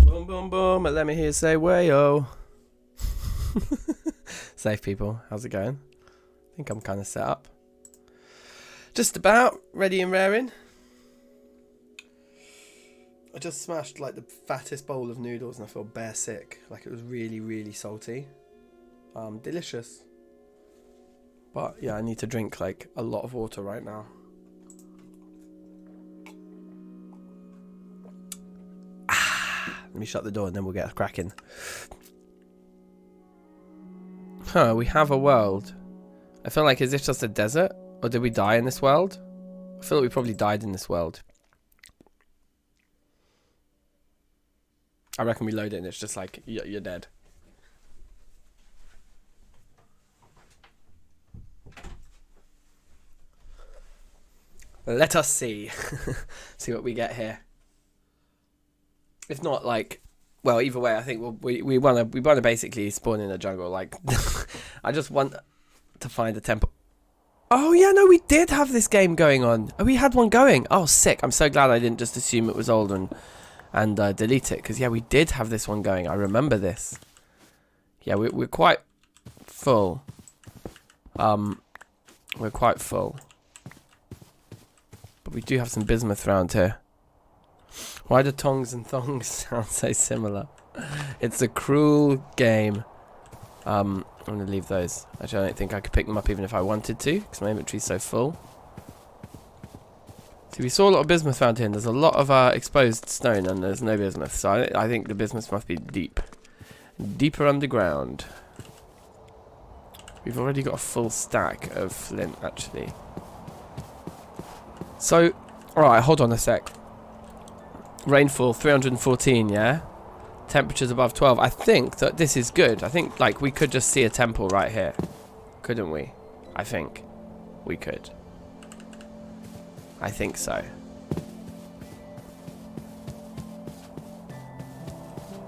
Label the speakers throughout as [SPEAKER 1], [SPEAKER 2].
[SPEAKER 1] Boom, boom, boom. Let me hear you say wayo. Safe people. How's it going? I think I'm kind of set up. Just about ready and raring. I just smashed like the fattest bowl of noodles and I feel bare sick. Like it was really, really salty. Delicious. But yeah, I need to drink like a lot of water right now. Let me shut the door and then we'll get cracking. Huh, we have a world. I feel like, is this just a desert? Or did we die in this world? I feel like we probably died in this world. I reckon we load it and it's just like, you're dead. Let us see. See what we get here. If not, like, well, either way, I think we want to basically spawn in a jungle. Like, I just want to find a temple. Oh yeah, no, we did have this game going on. Oh, we had one going. Oh, sick! I'm so glad I didn't just assume it was old and delete it, because yeah, we did have this one going. I remember this. Yeah, we're quite full. We're quite full, but we do have some bismuth around here. Why do tongs and thongs sound so similar? It's a cruel game. I'm going to leave those. Actually, I don't think I could pick them up even if I wanted to, because my inventory's so full. See, we saw a lot of bismuth around here, and there's a lot of exposed stone, and there's no bismuth. So I think the bismuth must be deep. Deeper underground. We've already got a full stack of flint, actually. So, alright, hold on a sec. Rainfall 314, yeah? Temperatures above 12. I think that this is good. I think, like, we could just see a temple right here. Couldn't we? I think we could. I think so.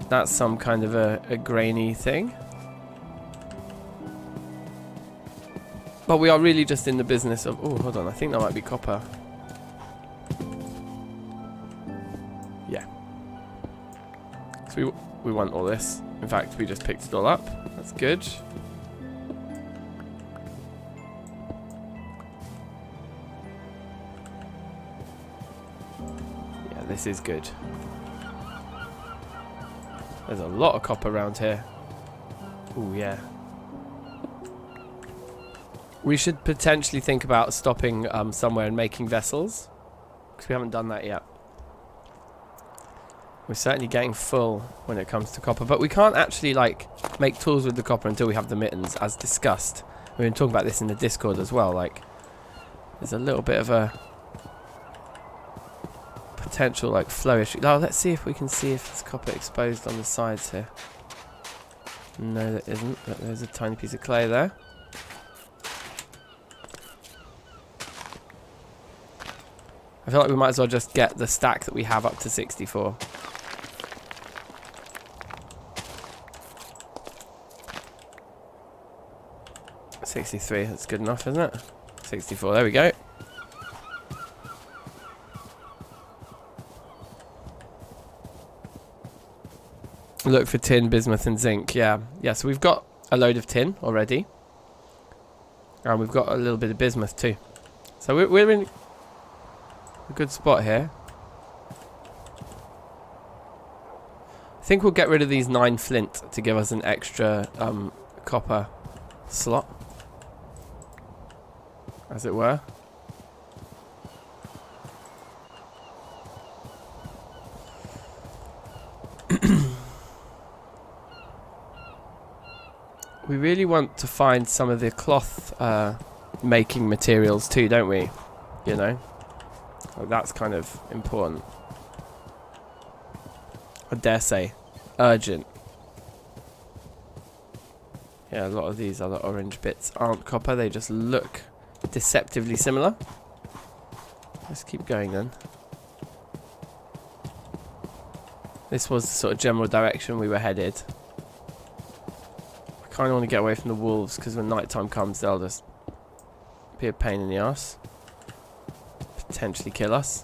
[SPEAKER 1] That's some kind of a grainy thing. But we are really just in the business of... Oh, hold on. I think that might be copper. Yeah. So we want all this. In fact, we just picked it all up. That's good. Yeah, this is good. There's a lot of copper around here. Oh, yeah. We should potentially think about stopping somewhere and making vessels. Because we haven't done that yet. We're certainly getting full when it comes to copper. But we can't actually, like, make tools with the copper until we have the mittens, as discussed. We've been talking about this in the Discord as well. Like, there's a little bit of a potential, like, flow issue. Oh, let's see if we can see if there's copper exposed on the sides here. No, there isn't. But there's a tiny piece of clay there. I feel like we might as well just get the stack that we have up to 64. $63, that's good enough, isn't it? 64, there we go. Look for tin, bismuth and zinc, yeah. Yeah, so we've got a load of tin already. And we've got a little bit of bismuth too. So we're in a good spot here. I think we'll get rid of these 9 flint to give us an extra copper slot, as it were. We really want to find some of the cloth making materials too, don't we? You know? Like, that's kind of important. I dare say, urgent. Yeah, a lot of these other orange bits aren't copper, they just look deceptively similar. Let's keep going then. This was the sort of general direction we were headed. I kind of want to get away from the wolves because when nighttime comes they'll just be a pain in the ass. Potentially kill us.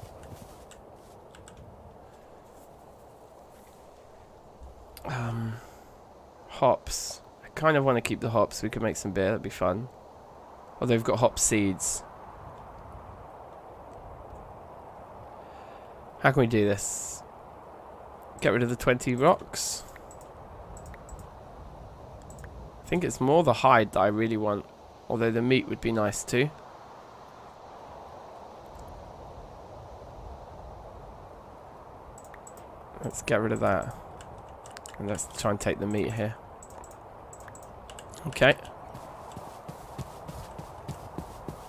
[SPEAKER 1] Hops. I kind of want to keep the hops so we can make some beer, that'd be fun. Although we've got hop seeds. How can we do this? Get rid of the 20 rocks. I think it's more the hide that I really want. Although the meat would be nice too. Let's get rid of that. And let's try and take the meat here. Okay.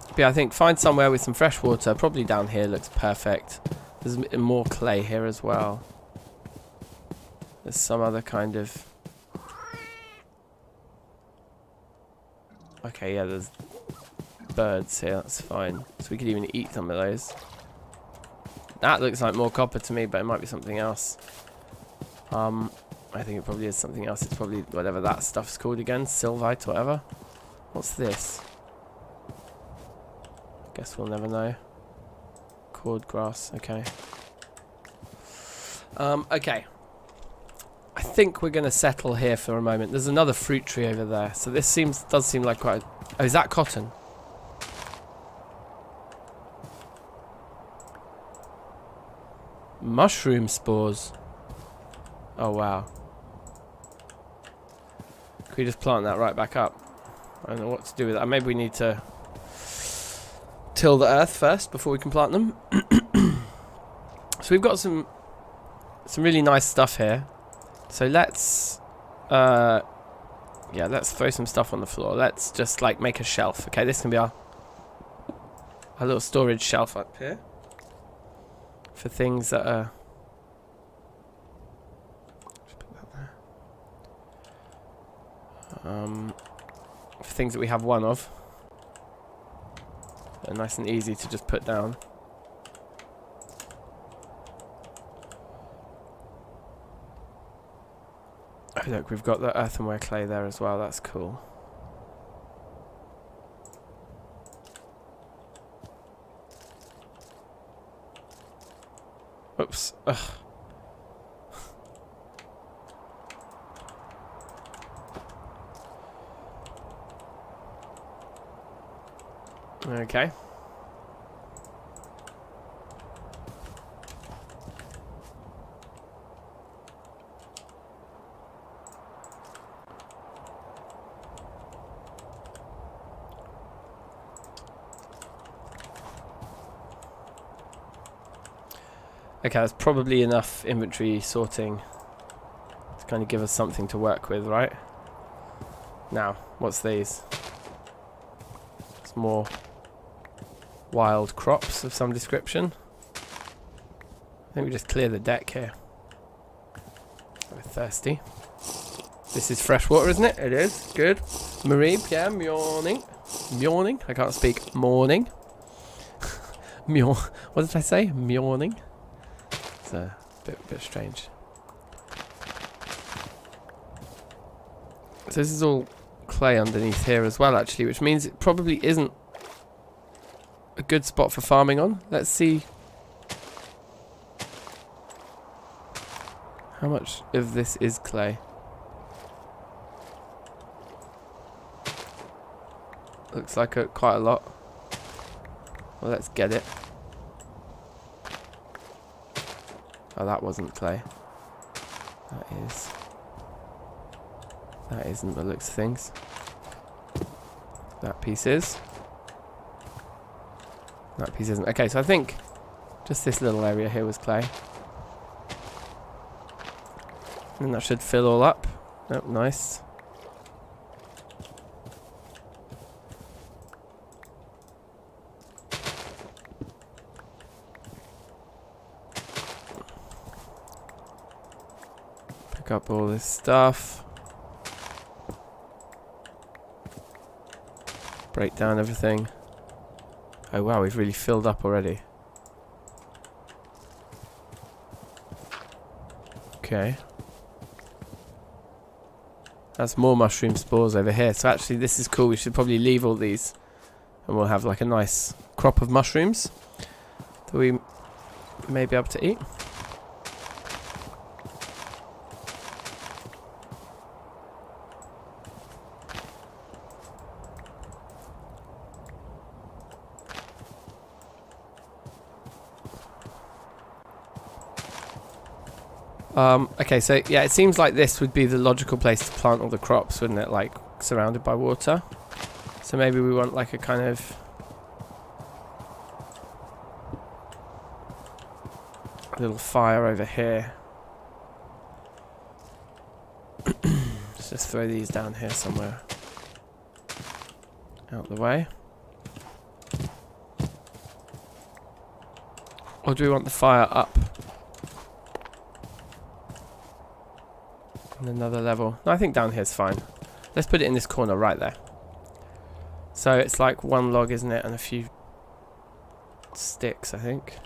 [SPEAKER 1] But yeah, I think find somewhere with some fresh water. Probably down here looks perfect. There's more clay here as well. There's some other kind of... Okay, yeah, there's birds here. That's fine. So we could even eat some of those. That looks like more copper to me, but it might be something else. I think it probably is something else. It's probably whatever that stuff's called again. Sylvite, whatever. What's this? Guess we'll never know. Cord grass, okay. Okay. I think we're going to settle here for a moment. There's another fruit tree over there. So this does seem like quite... Oh, is that cotton? Mushroom spores. Oh, wow. Can we just plant that right back up? I don't know what to do with that. Maybe we need to till the earth first before we can plant them. So we've got some really nice stuff here. So let's let's throw some stuff on the floor. Let's just like make a shelf. Okay, this can be our little storage shelf up here for things that are things that we have one of. They're nice and easy to just put down. Oh look, we've got the earthenware clay there as well, that's cool. Oops. Ugh. Okay. Okay, that's probably enough inventory sorting to kind of give us something to work with, right? Now, what's these? It's more wild crops of some description. I think we just clear the deck here. We're thirsty. This is fresh water, isn't it? It is. Good. Marie, Pierre, morning. Morning. I can't speak. Morning. What did I say? Morning. It's a bit strange. So this is all clay underneath here as well, actually, which means it probably isn't a good spot for farming on. Let's see how much of this is clay. Looks like quite a lot. Well, let's get it. Oh, that wasn't clay. That is. That isn't the looks of things. That piece is. That piece isn't. Okay, so I think just this little area here was clay. And that should fill all up. Oh, nice. Pick up all this stuff. Break down everything. Oh wow, we've really filled up already. Okay. That's more mushroom spores over here. So actually this is cool. We should probably leave all these. And we'll have like a nice crop of mushrooms that we may be able to eat. Okay, so yeah, it seems like this would be the logical place to plant all the crops, wouldn't it? Like, surrounded by water. So maybe we want like a kind of little fire over here. Let's just throw these down here somewhere. Out the way. Or do we want the fire up? Another level. No, I think down here's fine. Let's put it in this corner right there. So it's like one log, isn't it? And a few sticks, I think.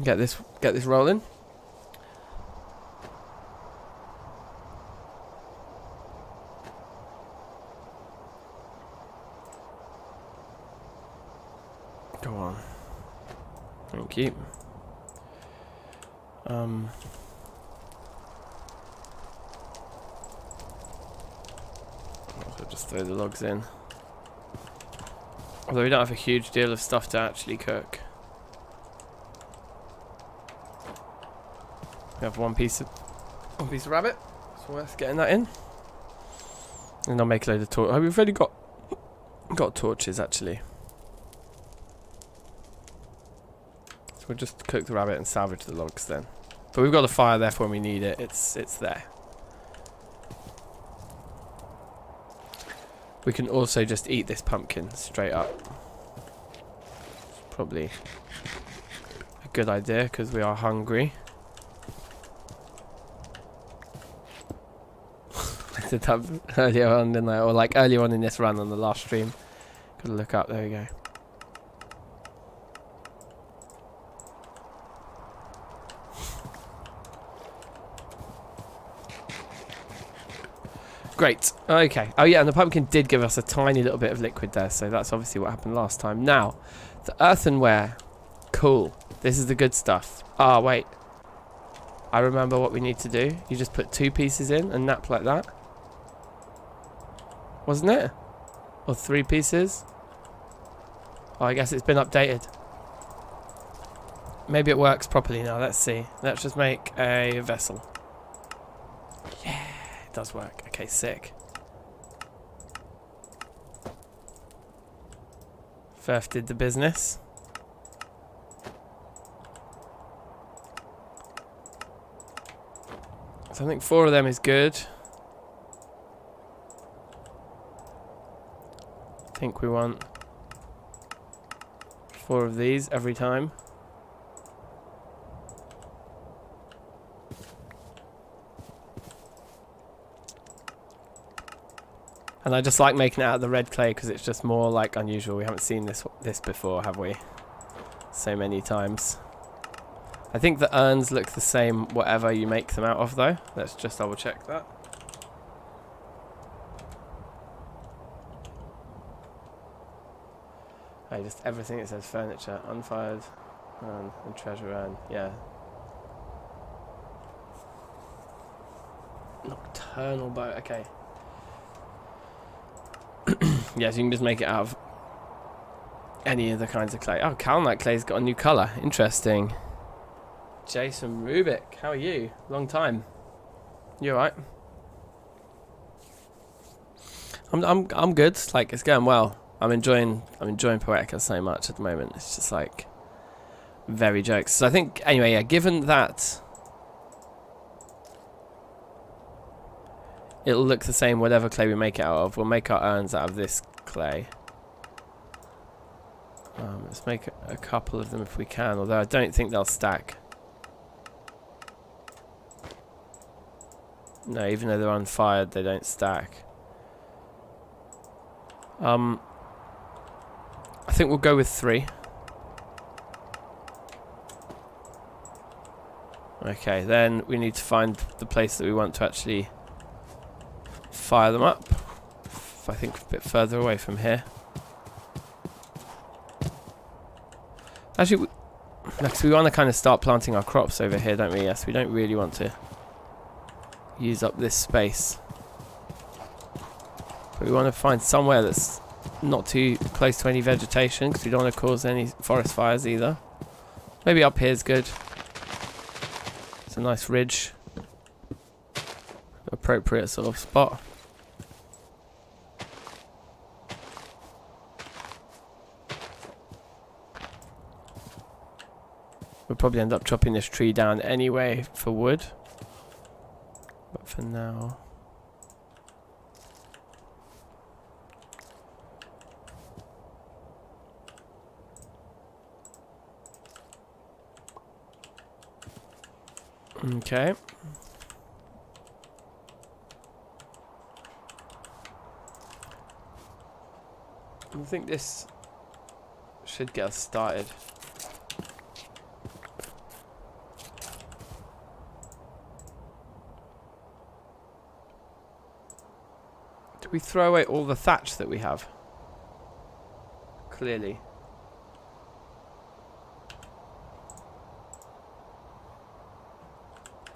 [SPEAKER 1] Get this rolling. Go on. Thank you. I'll just throw the logs in. Although we don't have a huge deal of stuff to actually cook. We have one piece of rabbit. It's worth getting that in. And I'll make a load of torches. Oh, we've already got torches actually. So we'll just cook the rabbit and salvage the logs then. But we've got a fire there for when we need it. It's there. We can also just eat this pumpkin straight up. Probably good idea because we are hungry. I did that earlier on, didn't I? Or like earlier on in this run on the last stream. Gotta look up. There we go. Great. Okay. Oh yeah, and the pumpkin did give us a tiny little bit of liquid there, so that's obviously what happened last time. Now, the earthenware. Cool. This is the good stuff. Ah, wait. I remember what we need to do. You just put 2 pieces in and nap like that. Wasn't it? Or 3 pieces? Oh, I guess it's been updated. Maybe it works properly now. Let's see. Let's just make a vessel. Yeah, it does work. Okay, sick. Verph did the business. So I think 4 of them is good. I think we want 4 of these every time. And I just like making it out of the red clay because it's just more like unusual. We haven't seen this before, have we? So many times. I think the urns look the same whatever you make them out of though. Let's just double check that. Oh, just everything it says furniture, unfired urn and treasure urn, yeah. Nocturnal boat, okay. Yeah, so you can just make it out of any of the kinds of clay. Oh, Calnite clay's got a new colour. Interesting. Jason Rubik, how are you? Long time. You alright? I'm good. Like, it's going well. I'm enjoying Poetica so much at the moment. It's just like very jokes. So I think anyway, yeah, given that it'll look the same whatever clay we make it out of. We'll make our urns out of this clay. Let's make a couple of them if we can, although I don't think they'll stack. No, even though they're unfired, they don't stack. I think we'll go with 3. Okay, then we need to find the place that we want to actually fire them up. I think a bit further away from here. Actually, next we want to kind of start planting our crops over here, don't we? Yes, we don't really want to use up this space. But we want to find somewhere that's not too close to any vegetation because we don't want to cause any forest fires either. Maybe up here is good. It's a nice ridge. Appropriate sort of spot. We'll probably end up chopping this tree down anyway for wood. But for now... Okay. I think this should get us started. Do we throw away all the thatch that we have? Clearly.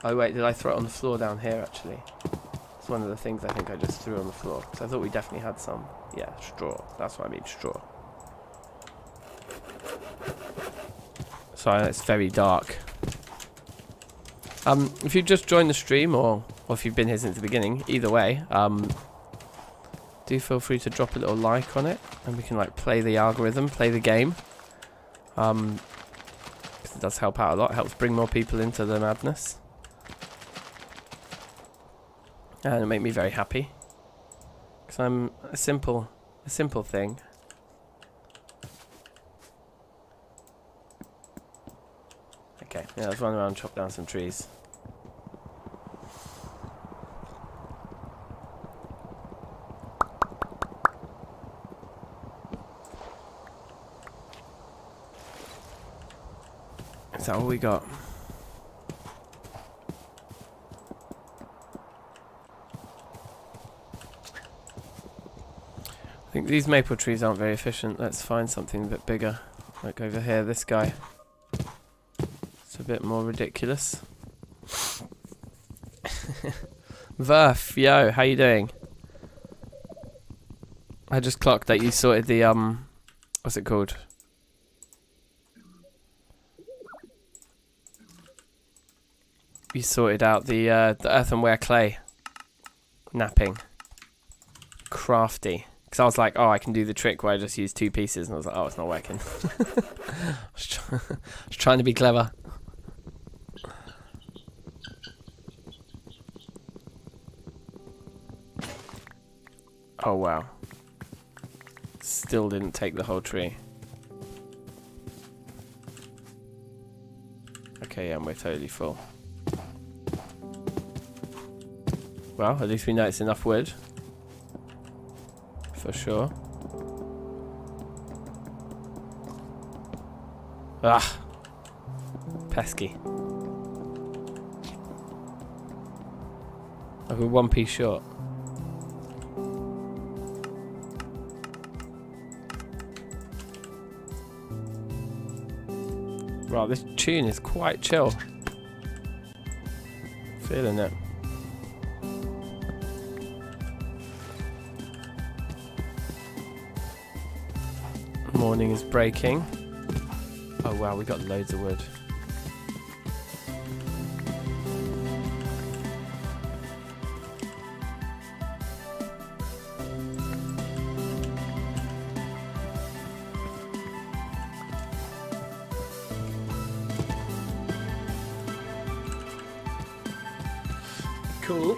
[SPEAKER 1] Oh wait, did I throw it on the floor down here actually? It's one of the things I think I just threw on the floor. So I thought we definitely had some. Yeah, straw. That's what I mean, straw. Sorry, it's very dark. If you've just joined the stream or if you've been here since the beginning, either way, do feel free to drop a little like on it and we can like play the algorithm, play the game. 'Cause it does help out a lot, it helps bring more people into the madness. And it made me very happy. Because I'm a simple thing. Okay, yeah, let's run around and chop down some trees. Is that all we got? I think these maple trees aren't very efficient. Let's find something a bit bigger. Like over here, this guy. It's a bit more ridiculous. Verph, yo, how you doing? I just clocked that you sorted the, what's it called? You sorted out the earthenware clay. Napping. Crafty. Because I was like, oh, I can do the trick where I just use 2 pieces. And I was like, oh, it's not working. I was trying to be clever. Oh, wow. Still didn't take the whole tree. Okay, yeah, we're totally full. Well, at least we know it's enough wood. For sure. Ah! Pesky. Like we're 1 piece short. Right, this tune is quite chill. Feeling it. Morning is breaking. Oh wow, we got loads of wood. Cool.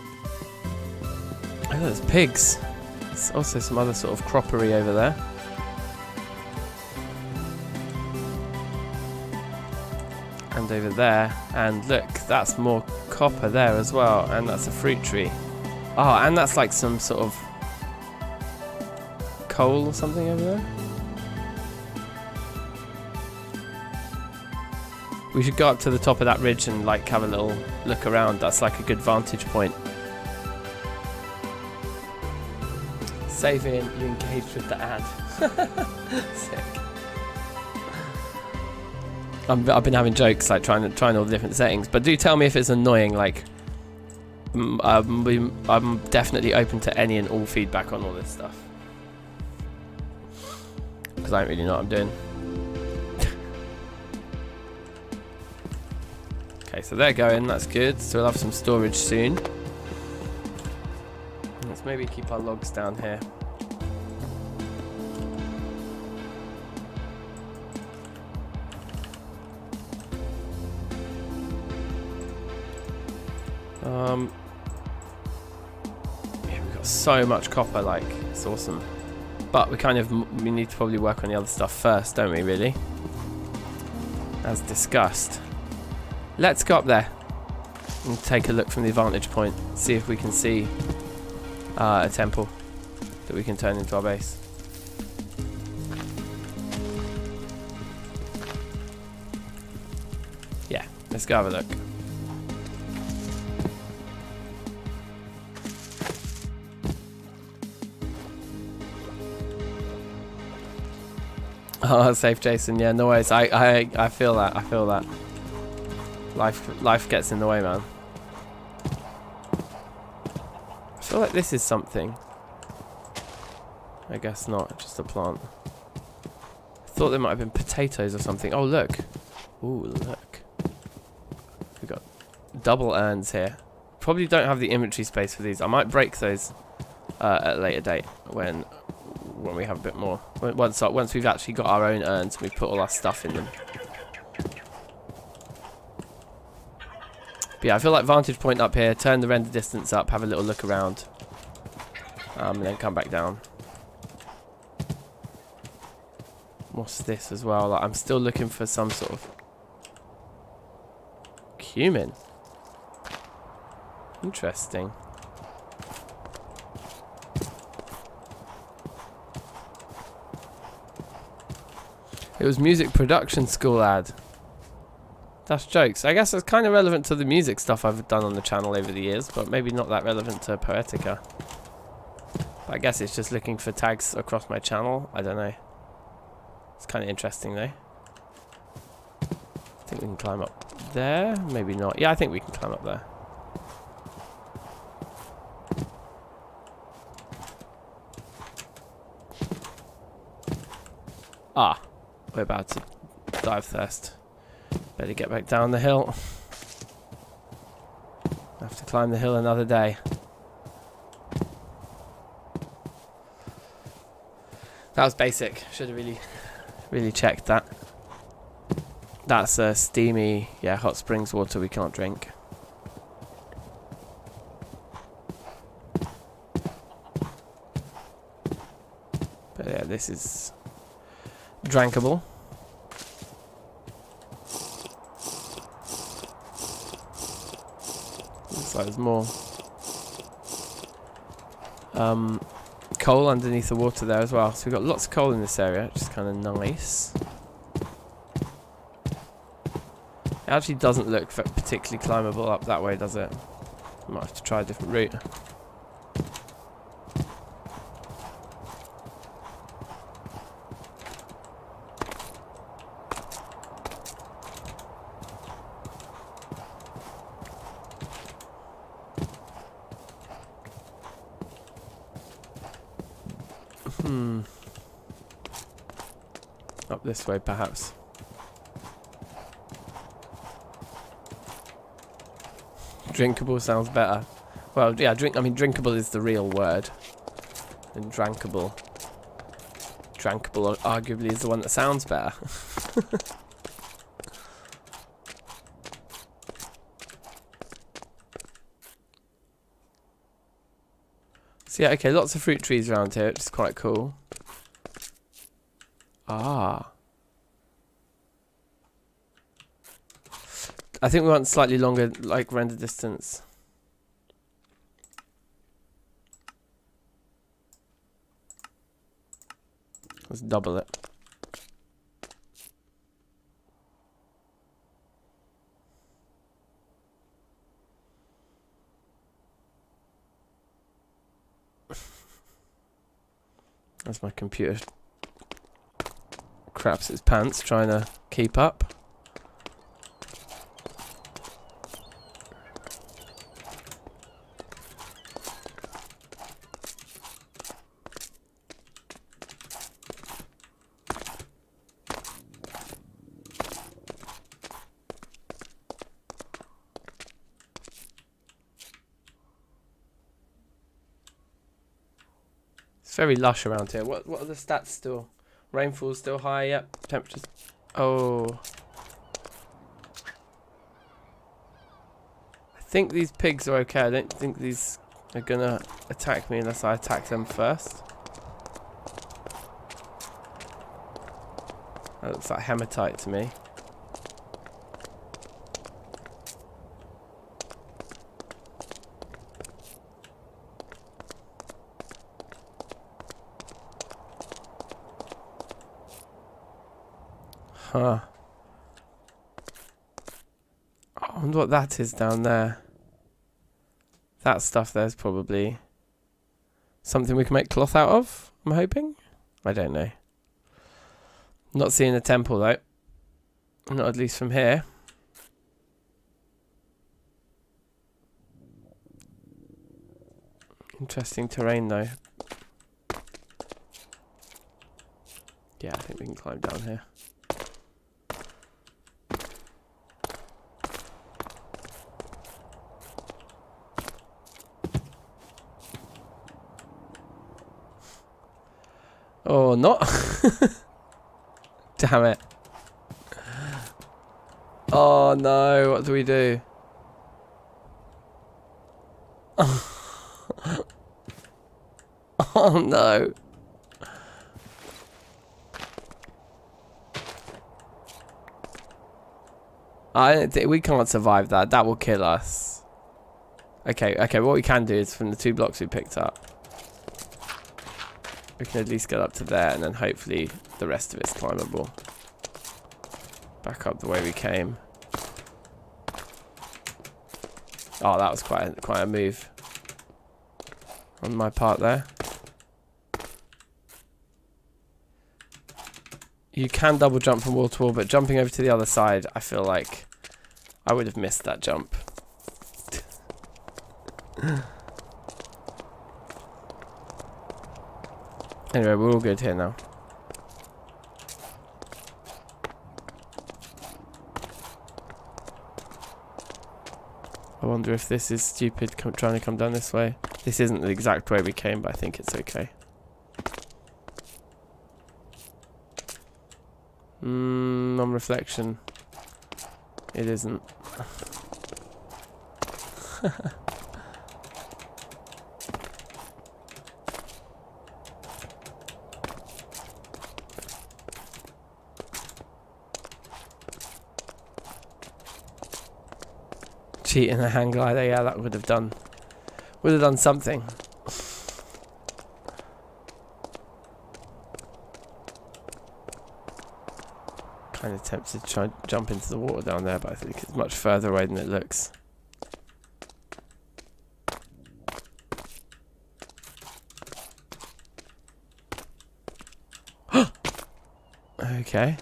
[SPEAKER 1] Oh, there's pigs. There's also some other sort of croppery over there. And over there, and look, that's more copper there as well, and that's a fruit tree. Oh, and that's like some sort of coal or something over there. We should go up to the top of that ridge and like have a little look around. That's like a good vantage point. Save in, you engaged with the ad. Sick. I've been having jokes like trying all the different settings, but do tell me if it's annoying. Like, I'm definitely open to any and all feedback on all this stuff because I don't really know what I'm doing. Okay, so they're going. That's good. So we'll have some storage soon. Let's maybe keep our logs down here. Yeah, we've got so much copper, like, it's awesome. But we need to probably work on the other stuff first, don't we, really? As discussed. Let's go up there and take a look from the vantage point. See if we can see a temple that we can turn into our base. Yeah, let's go have a look. Oh, safe, Jason. Yeah, no worries. I feel that. I feel that. Life gets in the way, man. I feel like this is something. I guess not. Just a plant. I thought there might have been potatoes or something. Oh, look. Ooh, look. We've got double urns here. Probably don't have the inventory space for these. I might break those at a later date when we have a bit more. Once we've actually got our own urns and we've put all our stuff in them. But yeah, I feel like vantage point up here, turn the render distance up, have a little look around, and then come back down. What's this as well? Like, I'm still looking for some sort of human. Interesting. It was music production school ad. That's jokes. I guess it's kind of relevant to the music stuff I've done on the channel over the years, but maybe not that relevant to Poetica. But I guess it's just looking for tags across my channel. I don't know. It's kind of interesting though. I think we can climb up there. Maybe not. Yeah, I think we can climb up there. Ah. We're about to dive thirst. Better get back down the hill. Have to climb the hill another day. That was basic. Should have really checked that. That's steamy, yeah, hot springs water we can't drink. But yeah, this is drinkable. Looks like there's more coal underneath the water there as well. So we've got lots of coal in this area, which is kind of nice. It actually doesn't look particularly climbable up that way, does it? Might have to try a different route. Up this way, perhaps. Drinkable sounds better. Well, yeah, I mean, drinkable is the real word. And drankable. Drankable arguably is the one that sounds better. So yeah, okay, lots of fruit trees around here, which is quite cool. Ah. I think we want slightly longer, like, render distance. Let's double it. As my computer craps its pants trying to keep up. Very lush around here. What are the stats still? Rainfall's still high, yep. Temperatures. Oh. I think these pigs are okay. I don't think these are gonna attack me unless I attack them first. That looks like hematite to me. Huh. I wonder what that is down there. That stuff there's probably something we can make cloth out of, I'm hoping. I don't know. Not seeing a temple though. Not at least from here. Interesting terrain though. Yeah, I think we can climb down here. Oh, not. Damn it. Oh no, what do we do? Oh no. I don't think we can't survive that. That will kill us. Okay, what we can do is from the 2 blocks we picked up, we can at least get up to there, and then hopefully the rest of it's climbable. Back up the way we came. Oh, that was quite a move on my part there. You can double jump from wall to wall, but jumping over to the other side, I feel like I would have missed that jump. Anyway, we're all good here now. I wonder if this is stupid trying to come down this way. This isn't the exact way we came, but I think it's okay. On reflection, it isn't. Cheat in a hang glider, yeah, that would have done something. Kind of tempted to try and jump into the water down there, but I think it's much further away than it looks. Okay.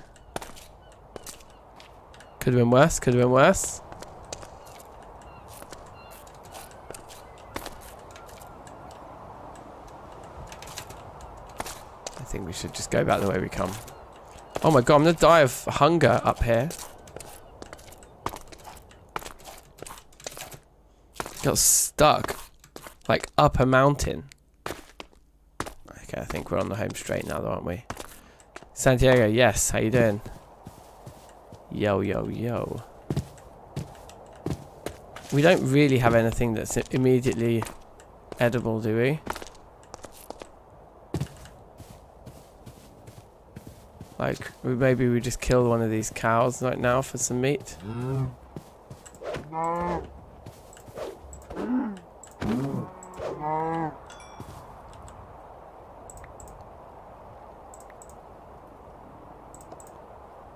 [SPEAKER 1] Could have been worse, could have been worse. I think we should just go back the way we come. Oh my god, I'm gonna die of hunger up here. Got stuck. Like up a mountain. Okay, I think we're on the home straight now though, aren't we? Santiago, yes, how you doing? Yo, yo, yo. We don't really have anything that's immediately edible, do we? Like, maybe we just kill one of these cows right now for some meat.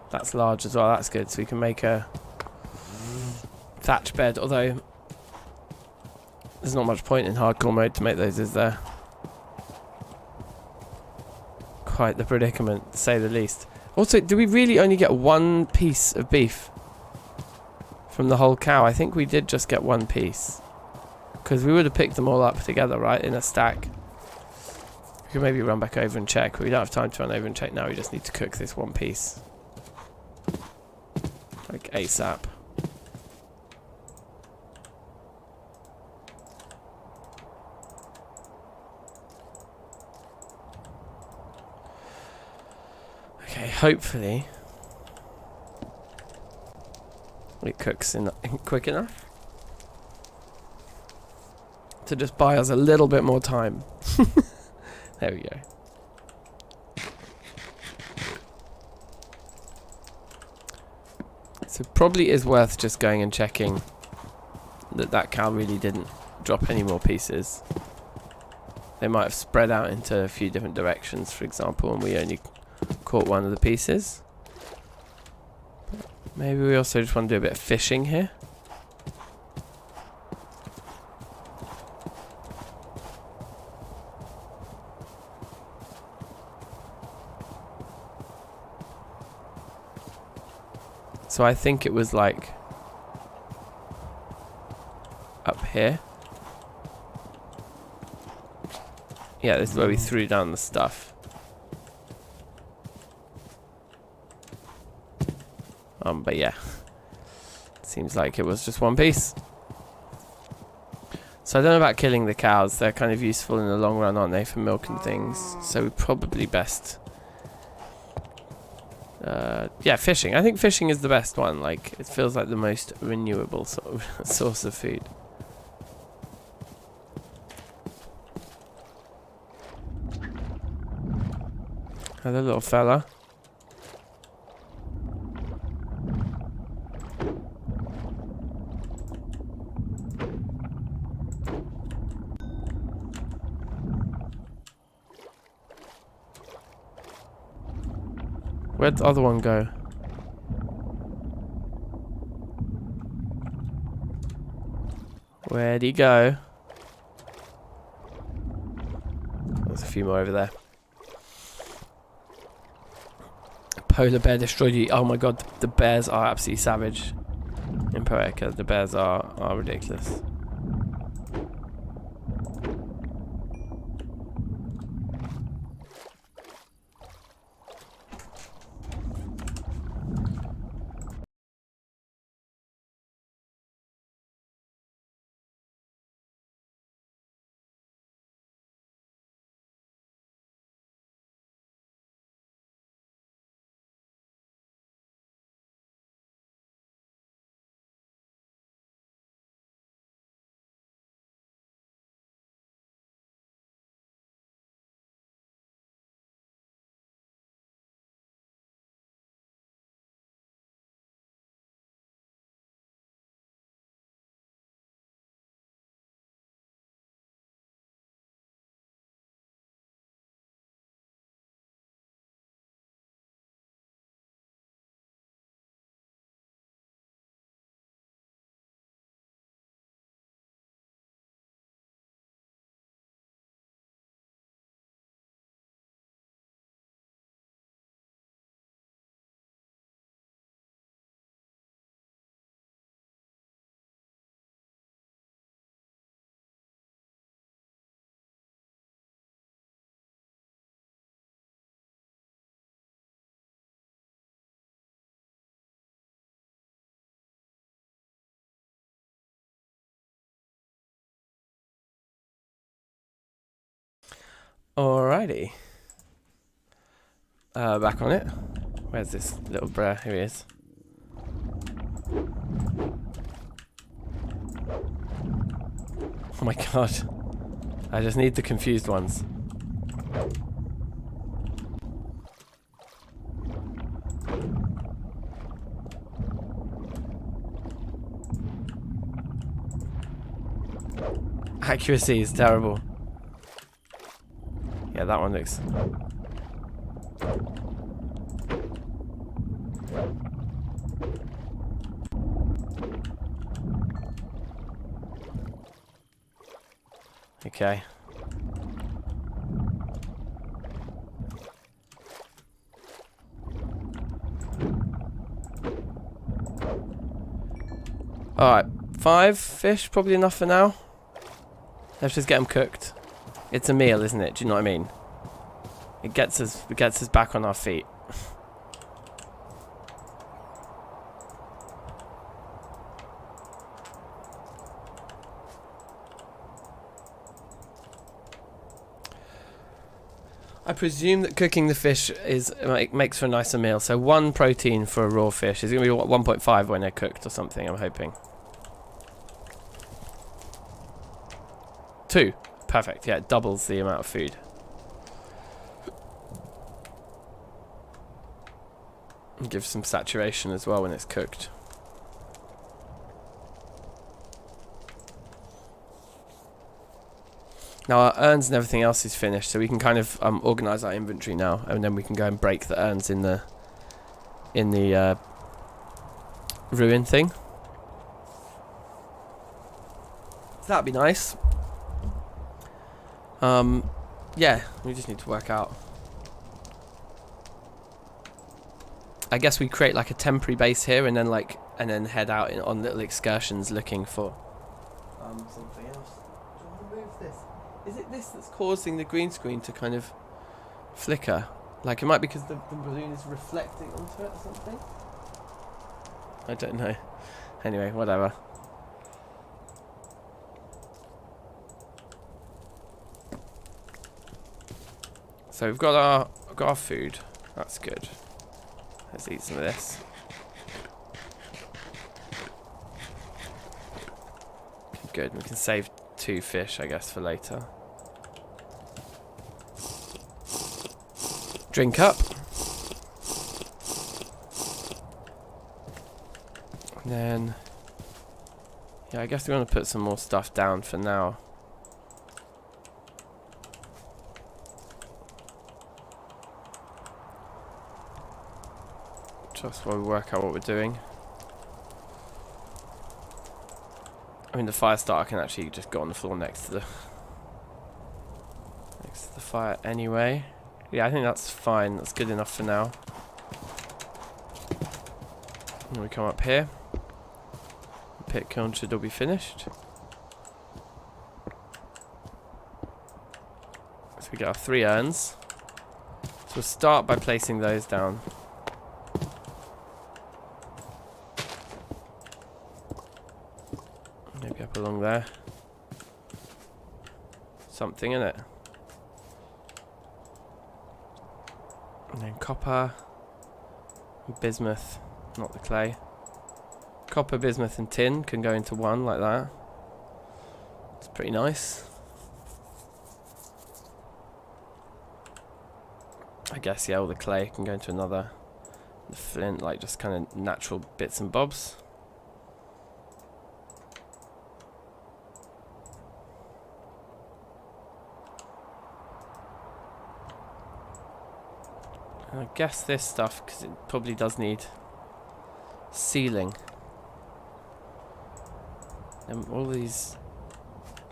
[SPEAKER 1] That's large as well, that's good. So we can make a thatch bed, although there's not much point in hardcore mode to make those, is there? Quite the predicament, to say the least. Also, do we really only get 1 piece of beef from the whole cow? I think we did just get 1 piece. Because we would have picked them all up together, right, in a stack. We could maybe run back over and check, but we don't have time to run over and check now. We just need to cook this 1 piece. Like ASAP. Okay, hopefully it cooks quick enough to just buy us a little bit more time. There we go. So it probably is worth just going and checking that cow really didn't drop any more pieces. They might have spread out into a few different directions, for example, and we only caught 1 of the pieces. Maybe we also just want to do a bit of fishing here. So I think it was like up here. Yeah, this is where we threw down the stuff. But yeah, seems like it was just 1 piece. So I don't know about killing the cows. They're kind of useful in the long run, aren't they, for milk and things? So we probably best, yeah, fishing. I think fishing is the best one. Like, it feels like the most renewable sort of source of food. Hello, little fella. Where'd the other one go? Where'd he go? There's a few more over there. Polar bear destroyed you. Oh my god, the bears are absolutely savage in Poetica. The bears are ridiculous. Alrighty. Back on it. Where's this little brer? Here he is. Oh my god. I just need the confused ones. Accuracy is terrible. Yeah, that one looks... Okay. Alright, 5 fish, probably enough for now. Let's just get them cooked. It's a meal, isn't it? Do you know what I mean? It gets us back on our feet. I presume that cooking the fish makes for a nicer meal. So 1 protein for a raw fish is going to be 1.5 when they're cooked or something, I'm hoping. 2. Perfect. Yeah, it doubles the amount of food. And gives some saturation as well when it's cooked. Now our urns and everything else is finished, so we can kind of organise our inventory now, and then we can go and break the urns in the ruin thing. So that'd be nice. Yeah, we just need to work out. I guess we create like a temporary base here, and then head out on little excursions looking for something else. Do you want to move this? Is it this that's causing the green screen to kind of flicker? Like it might be because the balloon is reflecting onto it or something? I don't know. Anyway, whatever. So we've got our food. That's good. Let's eat some of this. Good. We can save 2 fish, I guess, for later. Drink up. And then... yeah, I guess we want to put some more stuff down for now. Just while we work out what we're doing. I mean, the fire starter can actually just go on the floor next to the fire anyway. Yeah, I think that's fine. That's good enough for now. And we come up here. The pit kiln should all be finished. So we get our 3 urns. So we'll start by placing those down. Maybe up along there. Something in it. And then copper, bismuth, not the clay. Copper, bismuth and tin can go into one like that. It's pretty nice. I guess, yeah, all the clay can go into another. The flint, like just kind of natural bits and bobs. And I guess this stuff, because it probably does need sealing. And all these...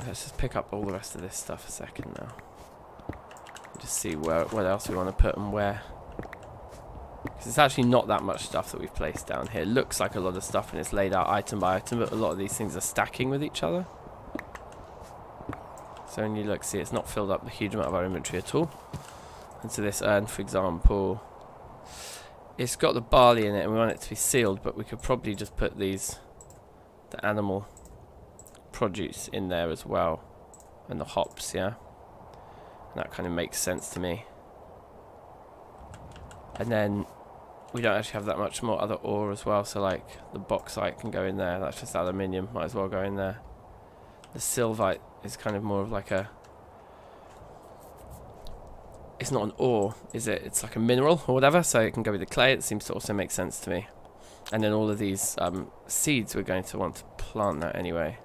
[SPEAKER 1] Let's just pick up all the rest of this stuff a second now. Just see what else we want to put and where. Because it's actually not that much stuff that we've placed down here. It looks like a lot of stuff and it's laid out item by item, but a lot of these things are stacking with each other. So when you look, see, it's not filled up a huge amount of our inventory at all. And so this urn, for example, it's got the barley in it and we want it to be sealed, but we could probably just put the animal produce in there as well. And the hops, yeah. And that kind of makes sense to me. And then we don't actually have that much more other ore as well, so like the bauxite can go in there. That's just aluminium, might as well go in there. The sylvite is kind of more of like a... It's not an ore, is it? It's like a mineral or whatever, so it can go with the clay. It seems to also make sense to me. And then all of these seeds we're going to want to plant that anyway.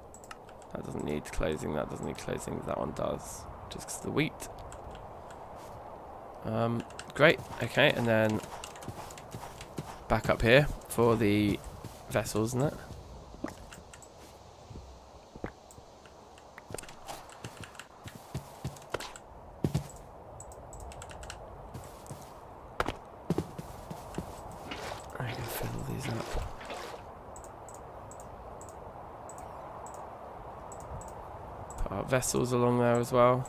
[SPEAKER 1] That doesn't need closing, that doesn't need closing, that one does. Just 'cause of the wheat. Great, okay, and then back up here for the vessels, isn't it? I can fill these up. Put our vessels along there as well.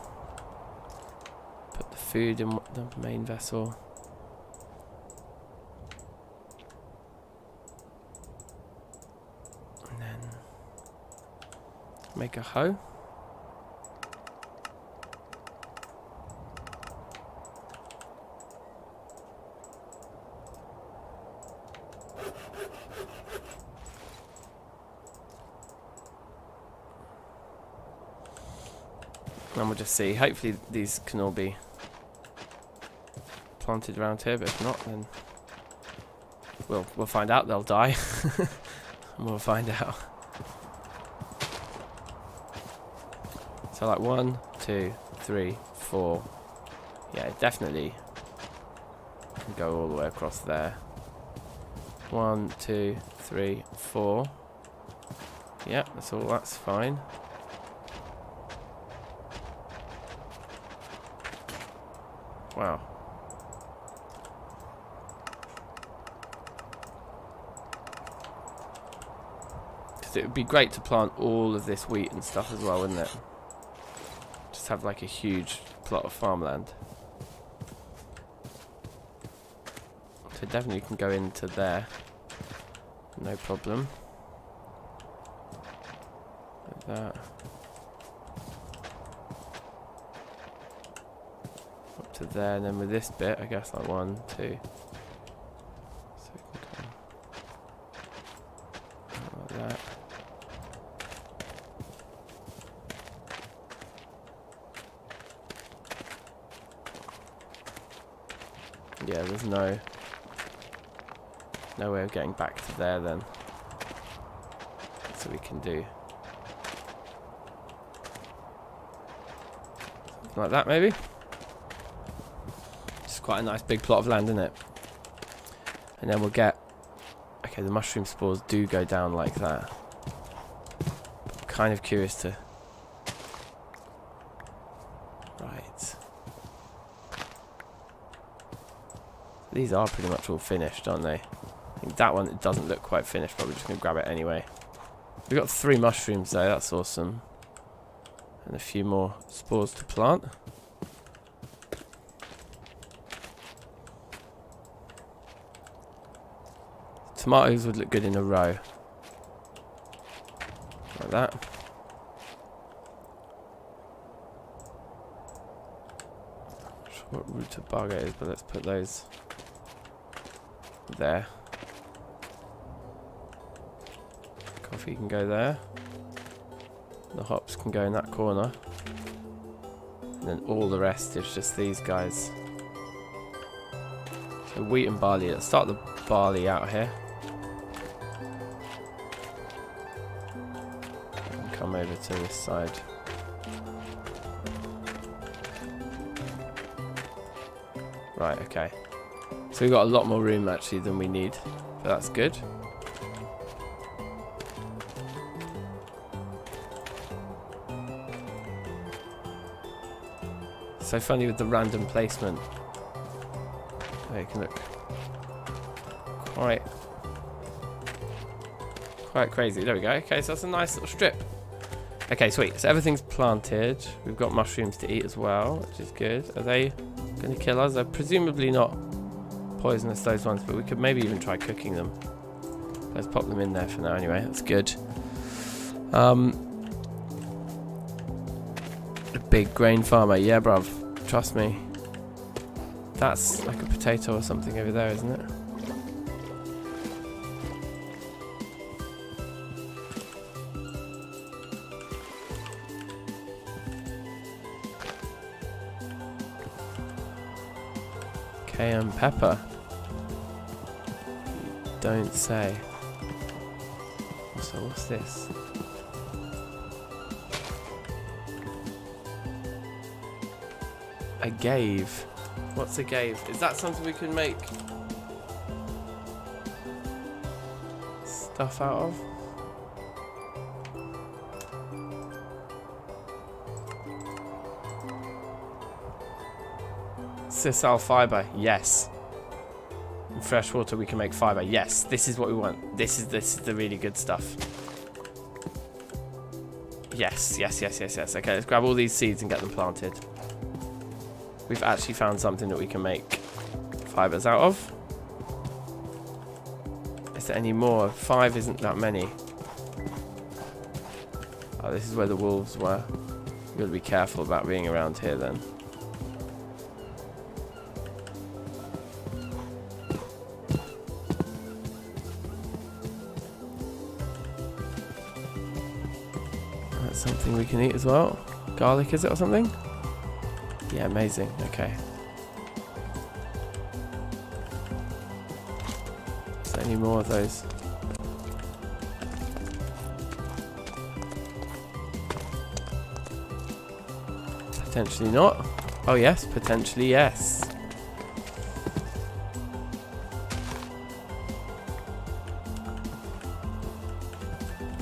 [SPEAKER 1] Put the food in the main vessel. And then make a hoe. And we'll just see. Hopefully these can all be planted around here, but if not, then we'll find out. They'll die. And we'll find out. So like 1, 2, 3, 4. Yeah, definitely can go all the way across there. 1, 2, 3, 4. Yeah, that's fine. Wow. Because it would be great to plant all of this wheat and stuff as well, wouldn't it? Just have like a huge plot of farmland. So it definitely can go into there. No problem. Like that. To there, and then with this bit, I guess like 1, 2. So we can go like that. Yeah, there's no way of getting back to there then. So we can do something like that maybe. Quite a nice big plot of land, isn't it? And then we'll get Okay, the mushroom spores do go down like that. I'm kind of curious to... Right. These are pretty much all finished, aren't they? I think that one, it doesn't look quite finished, but we're just going to grab it anyway. We've got 3 mushrooms though, that's awesome. And a few more spores to plant. Tomatoes would look good in a row. Like that. Not sure what rutabaga is, but let's put those there. Coffee can go there. The hops can go in that corner. And then all the rest is just these guys. So wheat and barley. Let's start the barley out here. And come over to this side. Right, okay. So we've got a lot more room actually than we need. But that's good. So funny with the random placement. It can look quite crazy. There we go. Okay, so that's a nice little strip. Okay, sweet. So everything's planted. We've got mushrooms to eat as well, which is good. Are they going to kill us? They're presumably not poisonous, those ones, but we could maybe even try cooking them. Let's pop them in there for now anyway. That's good. A big grain farmer. Yeah, bruv. Trust me. That's like a potato or something over there, isn't it? Cayenne pepper. You don't say. So what's this? Agave. What's agave? Is that something we can make stuff out of? Sisal fiber. Yes. In fresh water we can make fiber. Yes. This is what we want. This is the really good stuff. Yes. Yes. Yes. Yes. Yes. Okay. Let's grab all these seeds and get them planted. We've actually found something that we can make fibers out of. Is there any more? 5 isn't that many. Oh, this is where the wolves were. You've got to be careful about being around here then. That's something we can eat as well. Garlic, is it, or something? Yeah, amazing. Okay. Is there any more of those? Potentially not. Oh yes, potentially yes.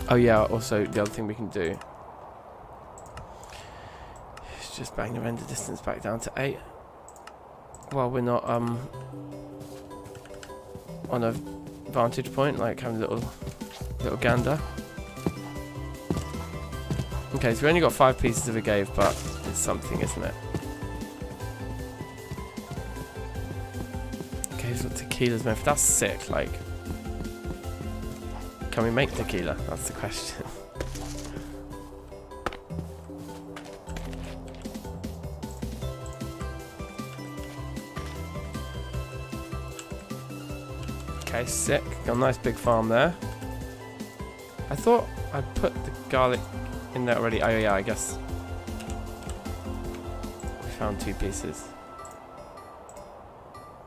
[SPEAKER 1] Oh yeah, also the other thing we can do is just bang the render distance back down to 8 while we're not on a vantage point, like having a little gander. Okay, so we only got 5 pieces of agave, but it's something, isn't it? Okay, so tequila's made. That's sick. Like, can we make tequila? That's the question. Okay, sick. Got a nice big farm there. I thought I'd put the garlic in there already. Oh yeah, I guess we found 2 pieces.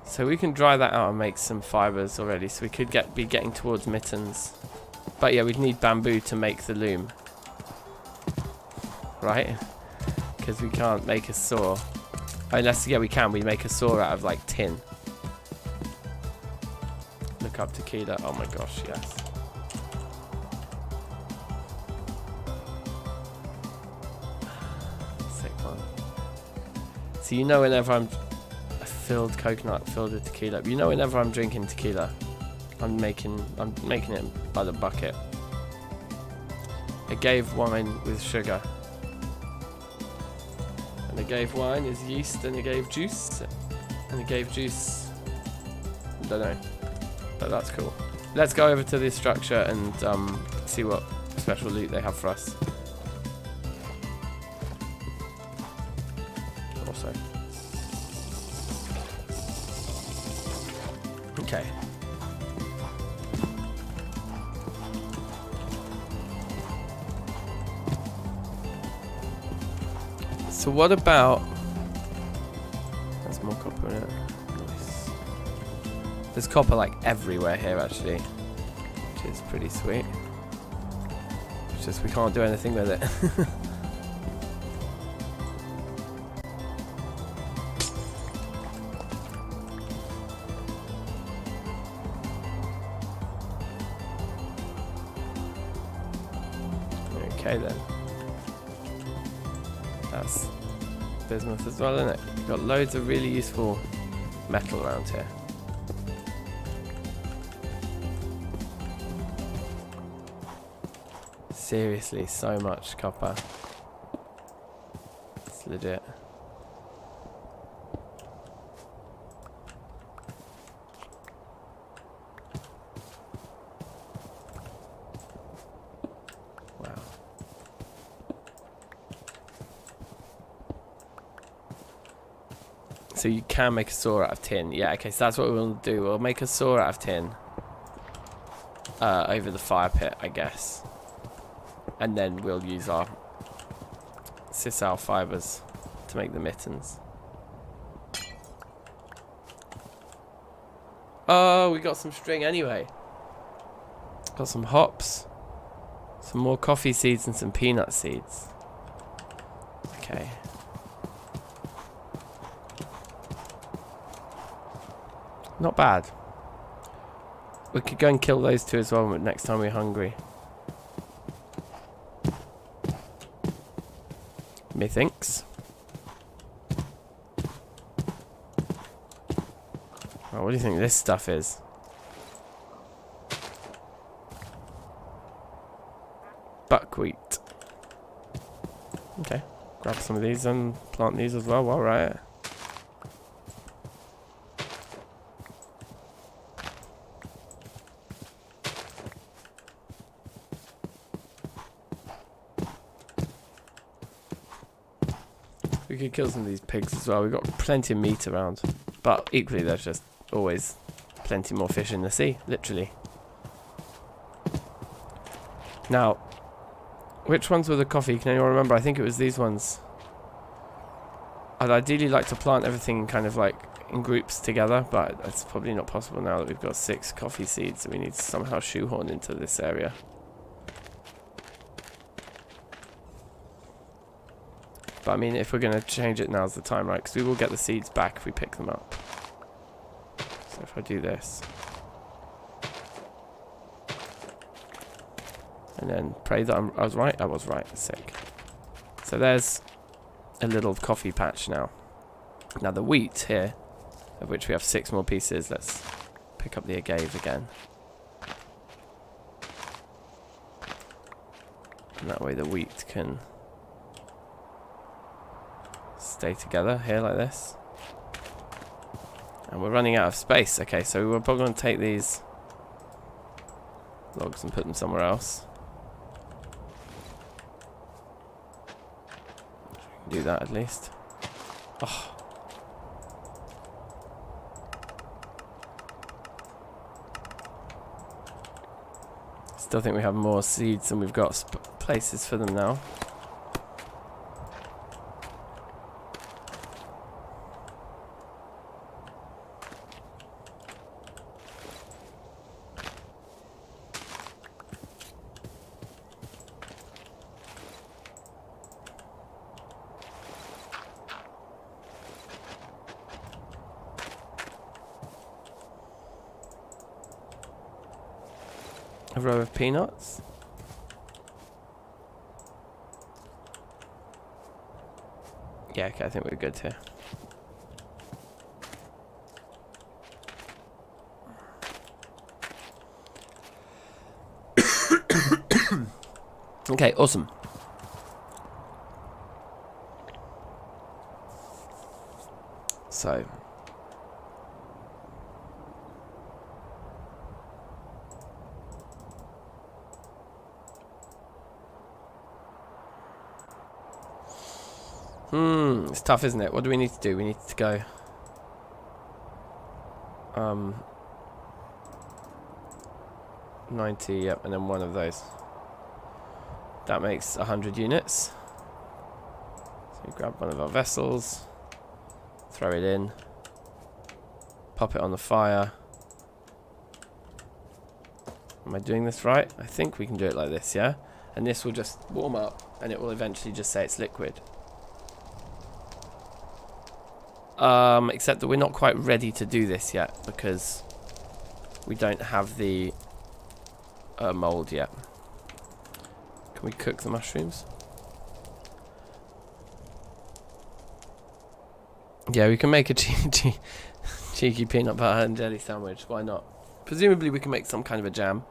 [SPEAKER 1] So we can dry that out and make some fibers already. So we could be getting towards mittens. But yeah, we'd need bamboo to make the loom. Right? Because we can't make a saw. Unless, yeah, we can. We make a saw out of like tin. Look Cook up tequila. Oh my gosh, yes. Sick one. So you know whenever I'm a filled coconut filled with tequila, you know whenever I'm drinking tequila, I'm making it by the bucket. Agave wine with sugar. And agave wine is yeast and agave juice. And agave juice, I don't know, but that's cool. Let's go over to this structure and see what special loot they have for us. Also. Okay. So what about... There's more copper in it. Nice. There's copper like everywhere here actually, which is pretty sweet. It's just we can't do anything with it. Okay then. That's bismuth as well, isn't it? We've got loads of really useful metal around here. Seriously, so much copper. It's legit. Wow. So you can make a saw out of tin. Yeah, okay, so that's what we'll do. We'll make a saw out of tin over the fire pit, I guess. And then we'll use our sisal fibers to make the mittens. Oh, we got some string anyway. Got some hops, some more coffee seeds and some peanut seeds. Okay. Not bad. We could go and kill those two as well next time we're hungry. Methinks. Oh, what do you think this stuff is? Buckwheat. Okay, grab some of these and plant these as well while we're at it. We could kill some of these pigs as well. We've got plenty of meat around. But equally, there's just always plenty more fish in the sea, literally. Now, which ones were the coffee? Can anyone remember? I think it was these ones. I'd ideally like to plant everything kind of like in groups together, but that's probably not possible now that we've got 6 coffee seeds that we need to somehow shoehorn into this area. But I mean, if we're going to change it, now's the time, right? Because we will get the seeds back if we pick them up. So if I do this. And then pray that I was right. I was right. Sick. So there's a little coffee patch now. Now the wheat here, of which we have 6 more pieces. Let's pick up the agave again. And that way the wheat can stay together here like this. And we're running out of space. Okay, so we're probably going to take these logs and put them somewhere else. Do that at least. Oh. Still think we have more seeds than we've got places for them now. A row of peanuts. Yeah, okay, I think we're good here. Okay, awesome. So it's tough, isn't it? What do we need to do? We need to go 90, yep, and then one of those. That makes 100 units. So we grab one of our vessels, throw it in, pop it on the fire. Am I doing this right? I think we can do it like this, yeah? And this will just warm up and it will eventually just say it's liquid. Except that we're not quite ready to do this yet because we don't have the mold yet. Can we cook the mushrooms? Yeah, we can make a cheeky peanut butter and jelly sandwich. Why not? Presumably we can make some kind of a jam.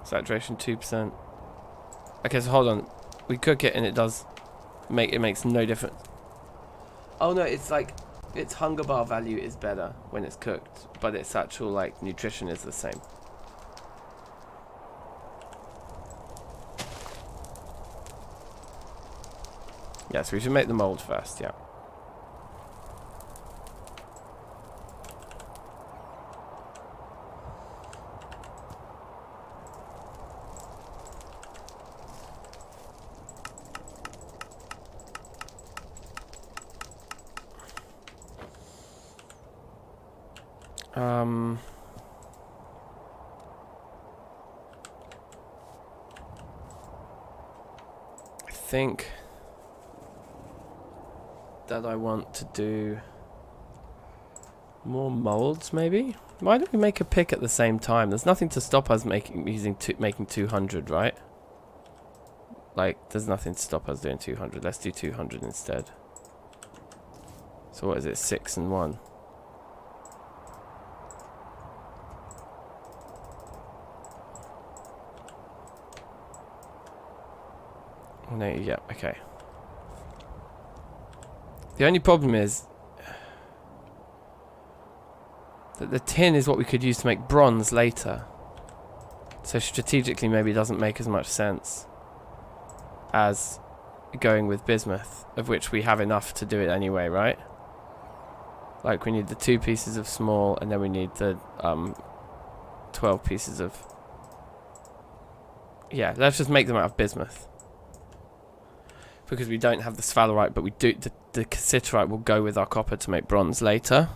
[SPEAKER 1] Saturation 2%. Okay, so hold on. We cook it and it does make, it makes no difference. Oh no, it's like its hunger bar value is better when it's cooked, but its actual like nutrition is the same. Yeah, so we should make the mold first, yeah. I think that I want to do more molds, maybe. Why don't we make a pick at the same time? There's nothing to stop us making 200, right? Like, there's nothing to stop us doing 200. Let's do 200 instead. So what is it? 6 and 1. No, yeah, okay. The only problem is that the tin is what we could use to make bronze later. So strategically maybe it doesn't make as much sense as going with bismuth, of which we have enough to do it anyway, right? Like we need the 2 pieces of small and then we need the 12 pieces of... Yeah, let's just make them out of bismuth. Because we don't have the sphalerite, but we do the cassiterite will go with our copper to make bronze later.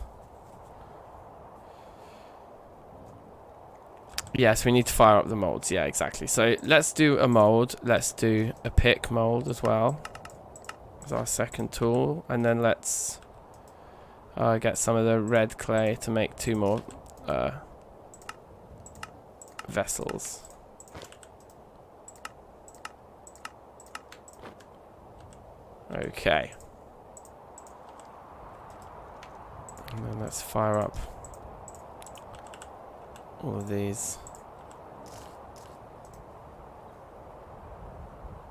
[SPEAKER 1] Yes, we need to fire up the molds. Yeah, exactly. So let's do a mold. Let's do a pick mold as well as our second tool, and then let's get some of the red clay to make 2 more vessels. Okay. And then let's fire up all of these.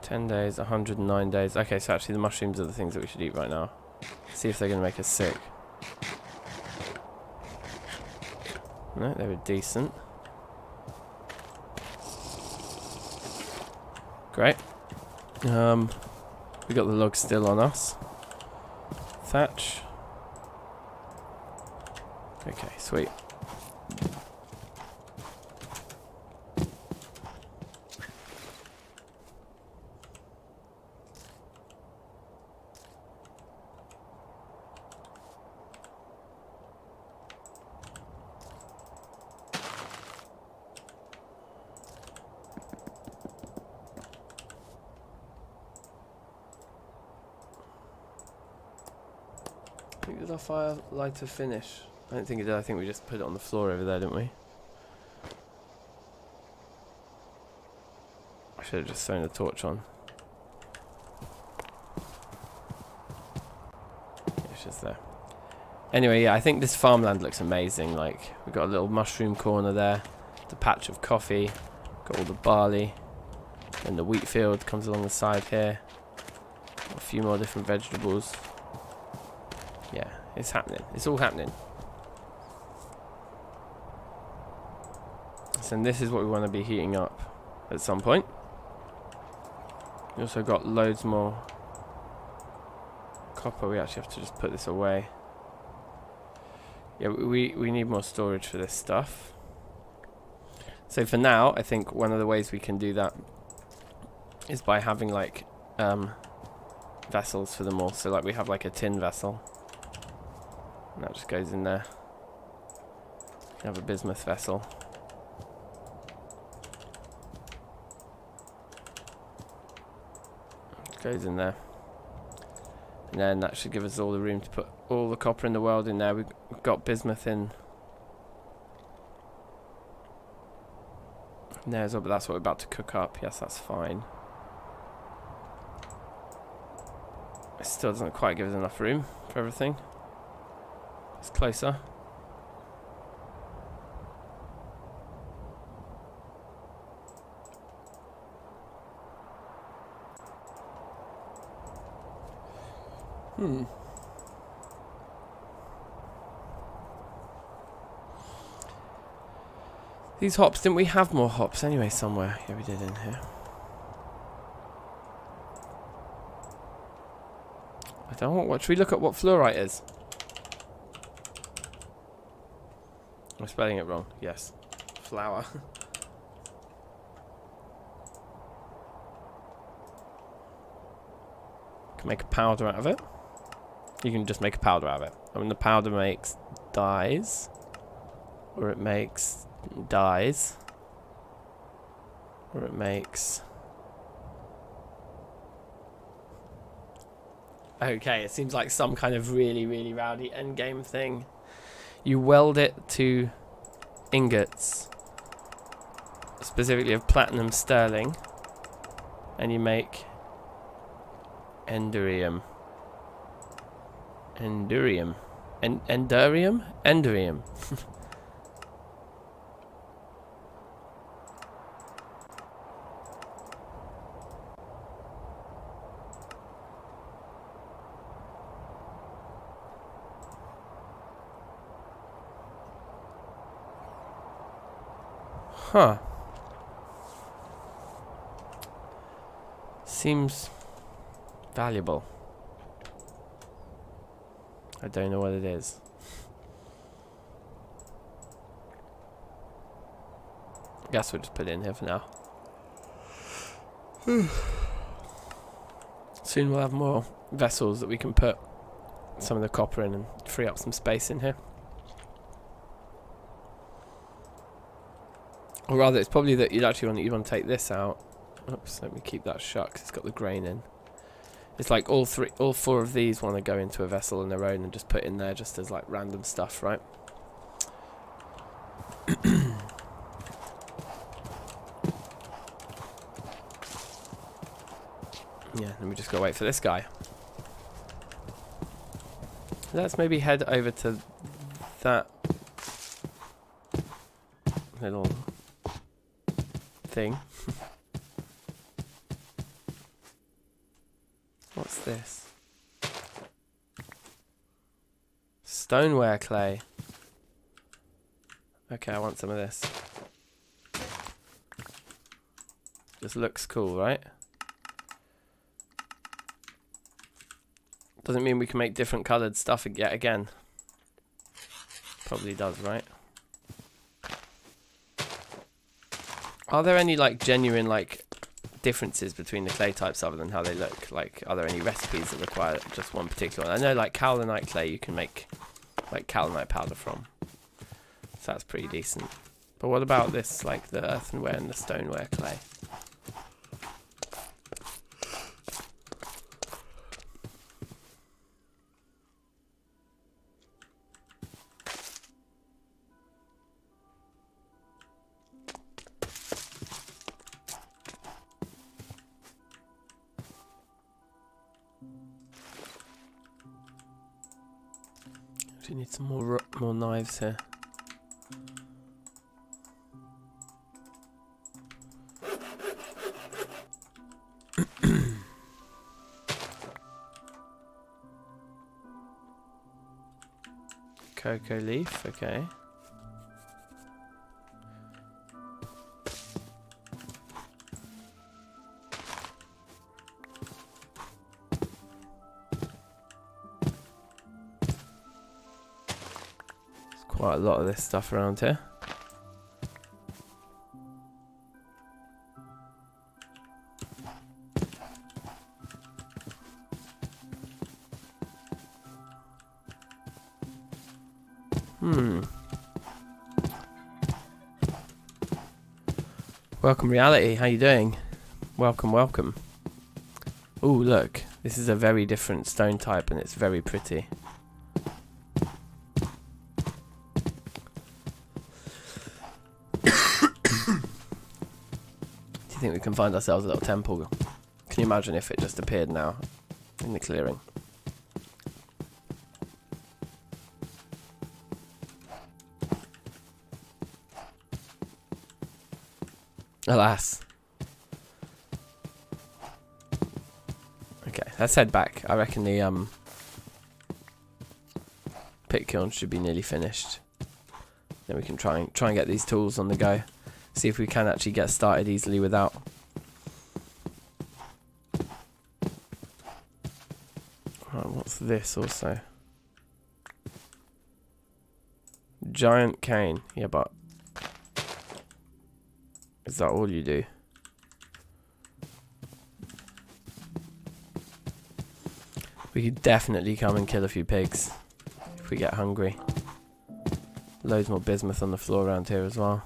[SPEAKER 1] 10 days, 109 days. Okay, so actually the mushrooms are the things that we should eat right now. See if they're going to make us sick. No, they were decent. Great. We got the logs still on us. Thatch. Okay, sweet. I think did our fire lighter finish? I don't think it did. I think we just put it on the floor over there, didn't we? I should have just thrown the torch on. It's just there. Anyway, yeah, I think this farmland looks amazing. Like, we've got a little mushroom corner there, the patch of coffee, got all the barley, and the wheat field comes along the side here. Got a few more different vegetables. Yeah, it's happening. It's all happening. So this is what we want to be heating up at some point. We also got loads more copper. We actually have to just put this away. Yeah, we need more storage for this stuff. So for now, I think one of the ways we can do that is by having like vessels for them all. So like we have like a tin vessel. And that just goes in there. We have a bismuth vessel. It goes in there. And then that should give us all the room to put all the copper in the world in there. We've got bismuth in there as well, but that's what we're about to cook up. Yes, that's fine. It still doesn't quite give us enough room for everything. It's closer. These hops, didn't we have more hops anyway somewhere? Yeah, we did in here. I don't want what. Should we look at what fluorite is? I'm spelling it wrong. Yes. Flour. Can make a powder out of it. You can just make a powder out of it. I mean, the powder makes dyes. Or it makes dyes. Or it makes... Okay, it seems like some kind of really, really rowdy endgame thing. You weld it to ingots, specifically of platinum sterling, and you make endurium. Endurium. Endurium? Endurium. Huh. Seems valuable. I don't know what it is. Guess we'll just put it in here for now. Soon we'll have more vessels that we can put some of the copper in and free up some space in here. Or rather, it's probably that you'd actually want to take this out. Oops, let me keep that shut because it's got the grain in. It's like all four of these want to go into a vessel on their own and just put in there just as like random stuff, right? Yeah, then we just gotta wait for this guy. Let's maybe head over to that little thing. What's this? Stoneware clay. Okay, I want some of this. Just looks cool, right? Doesn't mean we can make different coloured stuff yet again. Probably does, right? Are there any like genuine like differences between the clay types other than how they look? Like, are there any recipes that require just one particular one? I know like kaolinite clay you can make like kaolinite powder from, so that's pretty decent. But what about this, like the earthenware and the stoneware clay? We need some more knives here. Cocoa leaf, okay. There's quite a lot of this stuff around here. Welcome reality, how you doing? Welcome, welcome. Ooh, look, this is a very different stone type and it's very pretty. Do you think we can find ourselves a little temple? Can you imagine if it just appeared now in the clearing? Alas. Okay, let's head back. I reckon the pit kiln should be nearly finished. Then we can try and get these tools on the go. See if we can actually get started easily without. Right, what's this also? Giant cane. Yeah, but is that all you do? We could definitely come and kill a few pigs if we get hungry. Loads more bismuth on the floor around here as well.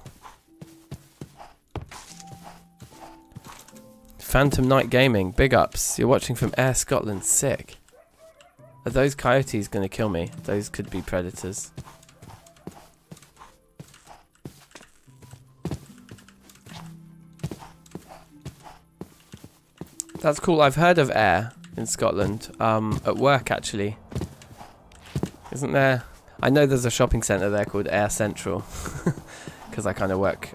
[SPEAKER 1] Phantom Night Gaming, big ups. You're watching from Air Scotland, sick. Are those coyotes going to kill me? Those could be predators. That's cool. I've heard of Air in Scotland, at work actually. Isn't there? I know there's a shopping centre there called Air Central, because I kind of work,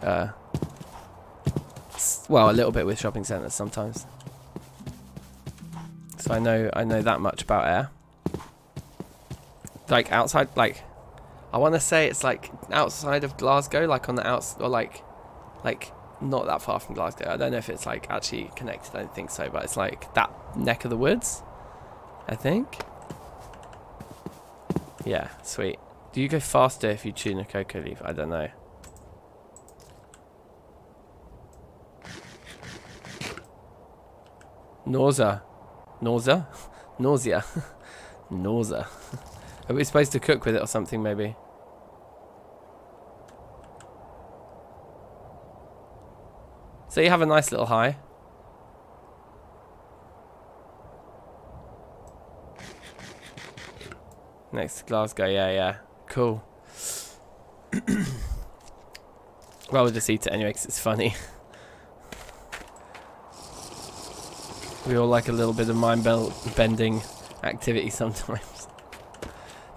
[SPEAKER 1] well, a little bit with shopping centres sometimes. So I know that much about Air. Like outside, like, I want to say it's like outside of Glasgow, like on the outs, or like not that far from Glasgow. I don't know if it's like actually connected. I don't think so, but it's like that neck of the woods, I think. Yeah, sweet. Do you go faster if you tune a cocoa leaf? I don't know. Nausea. Nausea? Nausea. Nausea. Are we supposed to cook with it or something maybe? So you have a nice little high. Next to Glasgow, yeah. Cool. Well, we'll just eat it anyway because it's funny. We all like a little bit of mind-bending activity sometimes.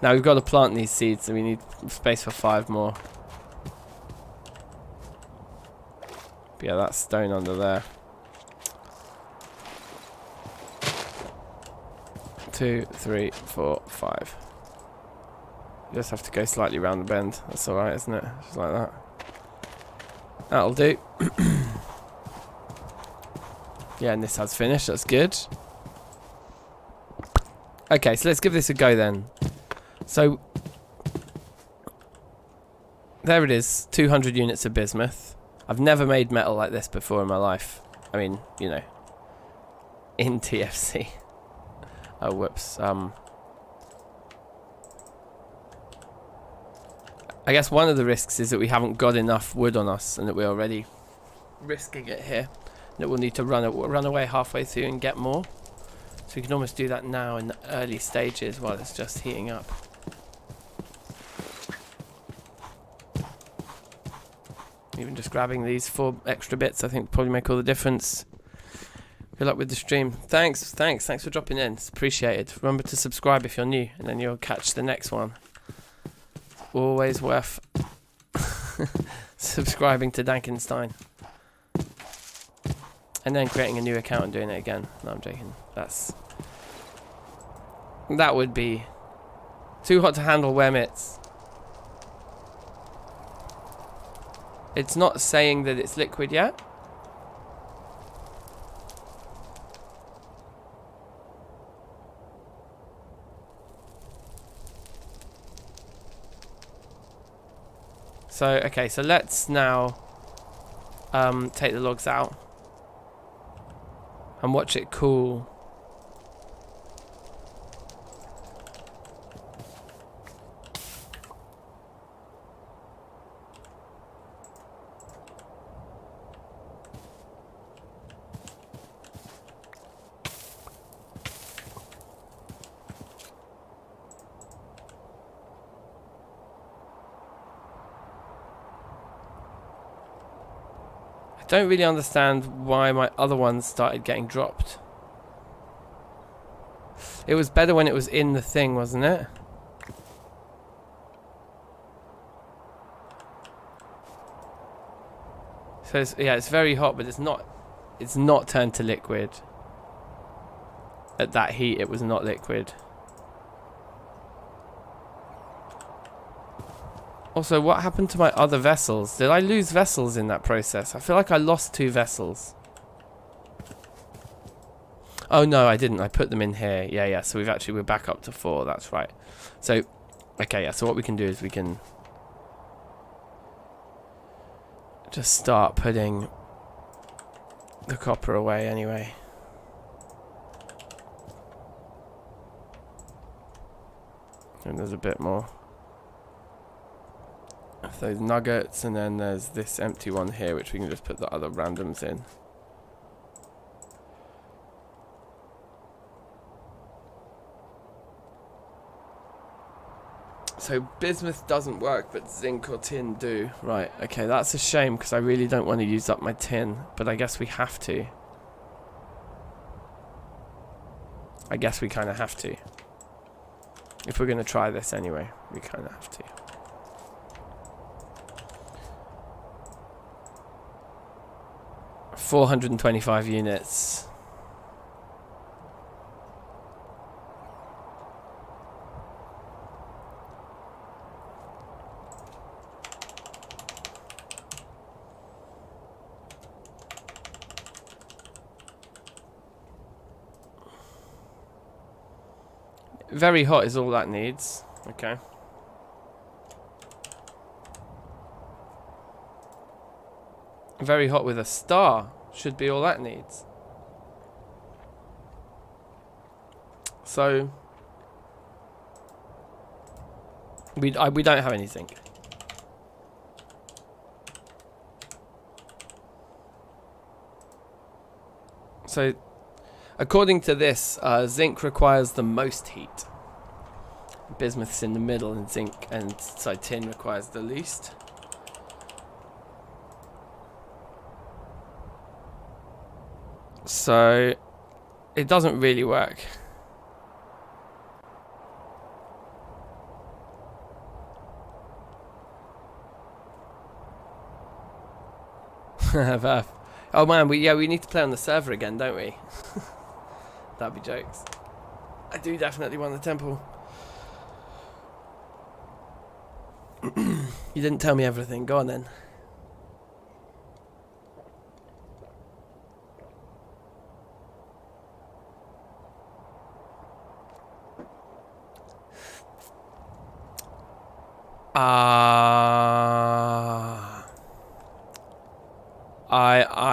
[SPEAKER 1] Now we've got to plant these seeds, so we need space for 5 more. But yeah, that's stone under there. 2, 3, 4, 5. You just have to go slightly round the bend. That's alright, isn't it? Just like that. That'll do. Yeah, and this has finished. That's good. Okay, so let's give this a go then. So, there it is. 200 units of bismuth. I've never made metal like this before in my life. I mean, you know, in TFC. Oh, whoops. I guess one of the risks is that we haven't got enough wood on us and that we're already risking it here. That we'll need to run away halfway through and get more. So we can almost do that now in the early stages while it's just heating up. Even just grabbing these 4 extra bits, I think, will probably make all the difference. Good luck with the stream. Thanks for dropping in. It's appreciated. Remember to subscribe if you're new, and then you'll catch the next one. always worth subscribing to DankNStein. And then creating a new account and doing it again. No, I'm joking. That would be too hot to handle, Wemits. It's not saying that it's liquid yet. So, okay, so let's now take the logs out and watch it cool. Don't really understand why my other ones started getting dropped. It was better when it was in the thing, wasn't it? So it's very hot, but it's not turned to liquid. At that heat it was not liquid. Also, what happened to my other vessels? Did I lose vessels in that process? I feel like I lost 2 vessels. Oh no, I didn't. I put them in here. Yeah. So we're back up to 4. That's right. So, okay, yeah. So what we can do is we can just start putting the copper away anyway. And there's a bit more of those nuggets, and then there's this empty one here which we can just put the other randoms in. So bismuth doesn't work, but zinc or tin do. Right, okay, that's a shame because I really don't want to use up my tin, but I guess we have to. I guess we kind of have to. If we're going to try this anyway, we kind of have to. $425 units. Very hot is all that needs. Okay. Very hot with a star should be all that needs. So we don't have anything. So according to this, zinc requires the most heat. Bismuth's in the middle, and tin requires the least. So it doesn't really work. Verph. Oh man, we need to play on the server again, don't we? That'd be jokes. I do definitely want the temple. You didn't tell me everything. Go on then.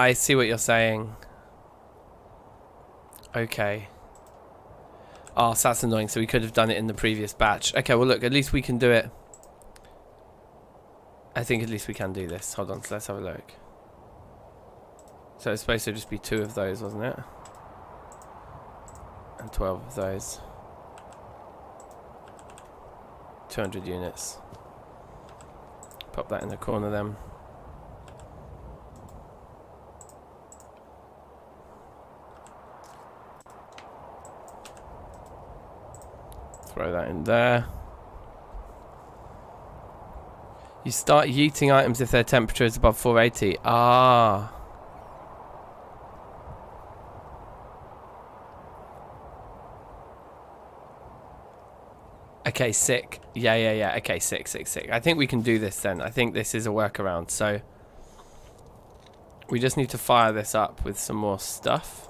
[SPEAKER 1] I see what you're saying. Okay. Oh, so that's annoying. So we could have done it in the previous batch. Okay, well look, at least we can do it. I think at least we can do this. Hold on, so let's have a look. So it's supposed to just be 2 of those, wasn't it? And 12 of those. 200 units. Pop that in the corner then. Throw that in there. You start yeeting items if their temperature is above 480. Ah. Okay, sick. Yeah. Okay, sick. I think we can do this then. I think this is a workaround. So we just need to fire this up with some more stuff.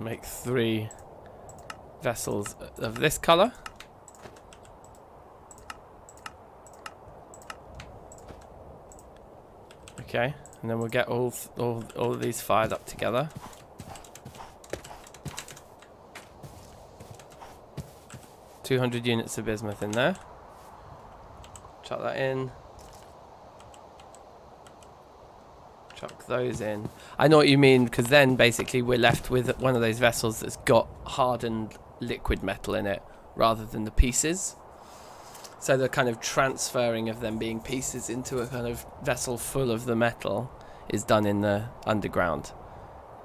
[SPEAKER 1] Make 3 vessels of this color. Okay, and then we'll get all of these fired up together. $200 units of bismuth in there. Chuck that in. Chuck those in. I know what you mean, because then basically we're left with one of those vessels that's got hardened liquid metal in it rather than the pieces. So the kind of transferring of them being pieces into a kind of vessel full of the metal is done in the underground,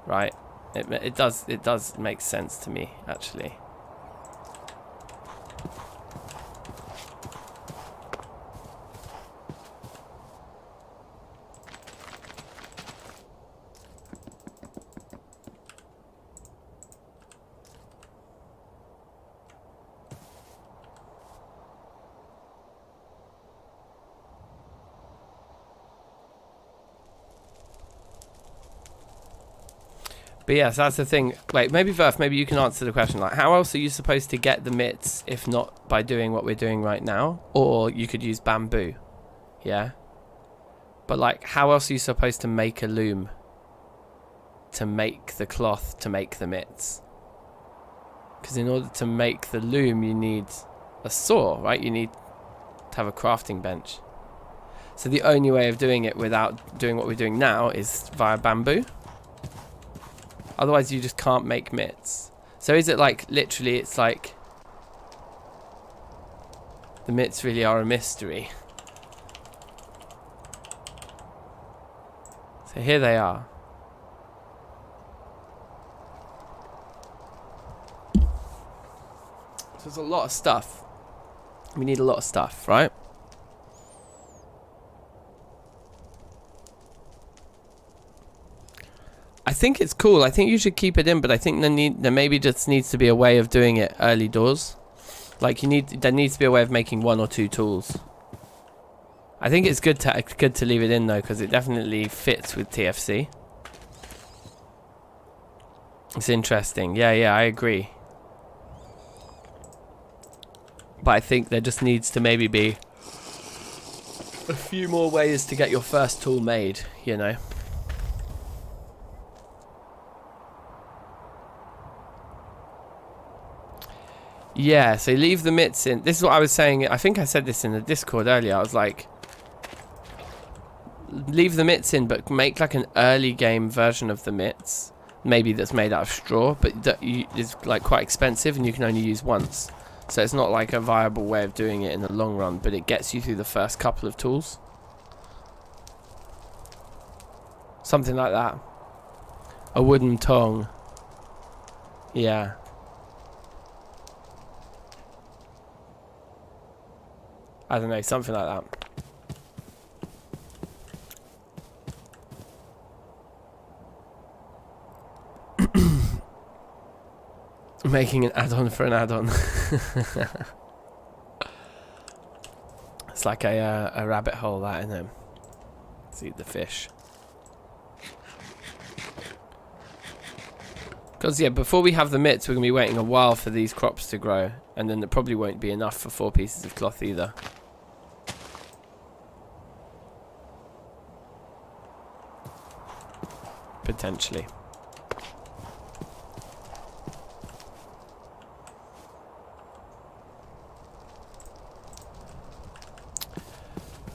[SPEAKER 1] right? It does make sense to me, actually. But yes, that's the thing. Wait, maybe Verph, maybe you can answer the question. Like, how else are you supposed to get the mits if not by doing what we're doing right now? Or you could use bamboo. Yeah? But like, how else are you supposed to make a loom to make the cloth to make the mits? Because in order to make the loom, you need a saw, right? You need to have a crafting bench. So the only way of doing it without doing what we're doing now is via bamboo. Otherwise, you just can't make mits. So is it like, literally, it's like the mits really are a mystery. So here they are. So there's a lot of stuff. We need a lot of stuff, right? I think it's cool. I think you should keep it in, but I think there maybe just needs to be a way of doing it early doors. Like there needs to be a way of making 1 or 2 tools. I think it's good to leave it in though, because it definitely fits with TFC. It's interesting. Yeah, I agree. But I think there just needs to maybe be a few more ways to get your first tool made, you know. Yeah, so leave the mits in. This is what I was saying. I think I said this in the Discord earlier. I was like, leave the mits in, but make like an early game version of the mits. Maybe that's made out of straw, but that is like quite expensive and you can only use once. So it's not like a viable way of doing it in the long run, but it gets you through the first couple of tools. Something like that. A wooden tongue. Yeah. I don't know, something like that. Making an add-on for an add-on. It's like a rabbit hole, that, isn't it? Let's eat the fish. Because, yeah, before we have the mits, we're going to be waiting a while for these crops to grow. And then there probably won't be enough for 4 pieces of cloth either. Potentially.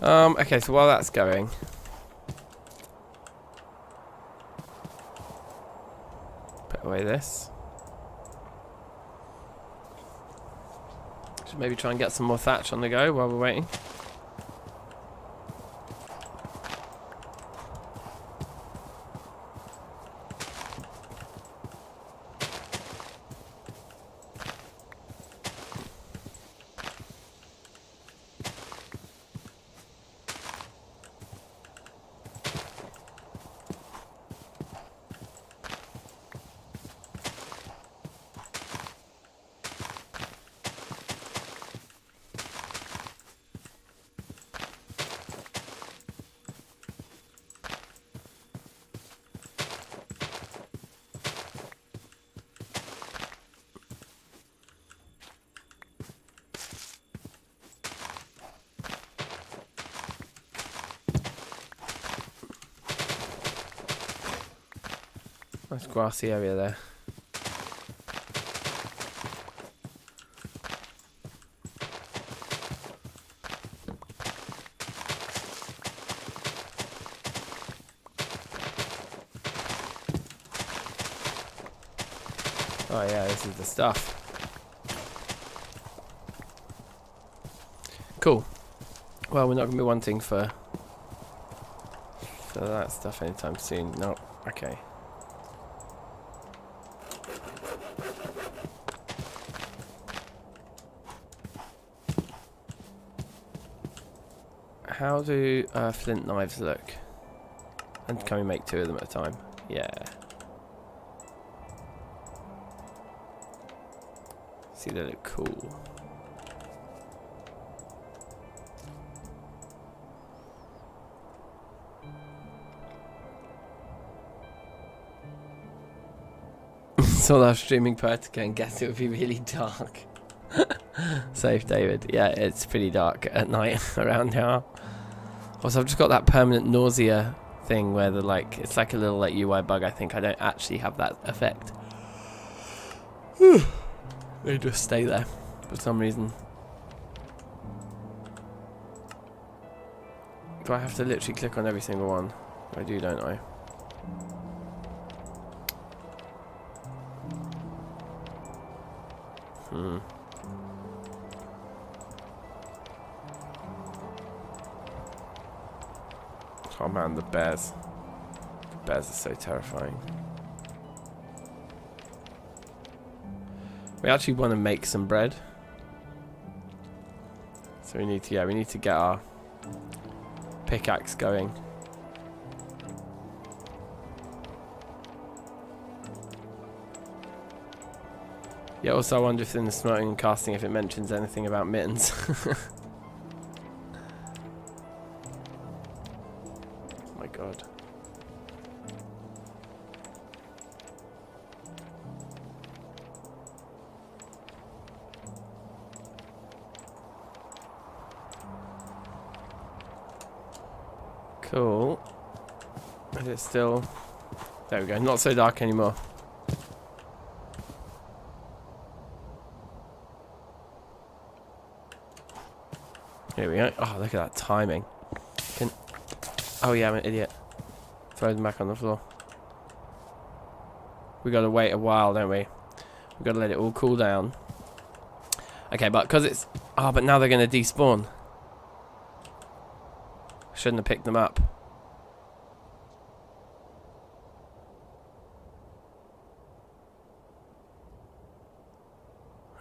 [SPEAKER 1] Okay, so while that's going, put away this. Should maybe try and get some more thatch on the go while we're waiting. Nice grassy area there. Oh yeah, this is the stuff. Cool. Well, we're not going to be wanting for that stuff anytime soon. No. Okay. How do flint knives look? And can we make 2 of them at a time? Yeah. See, they look cool. Saw that streaming Poetica and guess it would be really dark. Safe, David. Yeah, it's pretty dark at night around here. Also, I've just got that permanent nausea thing where the it's like a little like UI bug. I think I don't actually have that effect. They just stay there for some reason. Do I have to literally click on every single one? I do, don't I? Oh man, the bears. The bears are so terrifying. We actually want to make some bread. So we need to get our pickaxe going. Yeah, also I wonder if in the smelting and casting if it mentions anything about mittens. Oh my god. Cool. Is it still... There we go, not so dark anymore. Here we go. Oh, look at that timing. Oh yeah, I'm an idiot. Throw them back on the floor. We gotta wait a while, don't we? We gotta let it all cool down. Okay, but because it's... Oh, but now they're gonna despawn. Shouldn't have picked them up.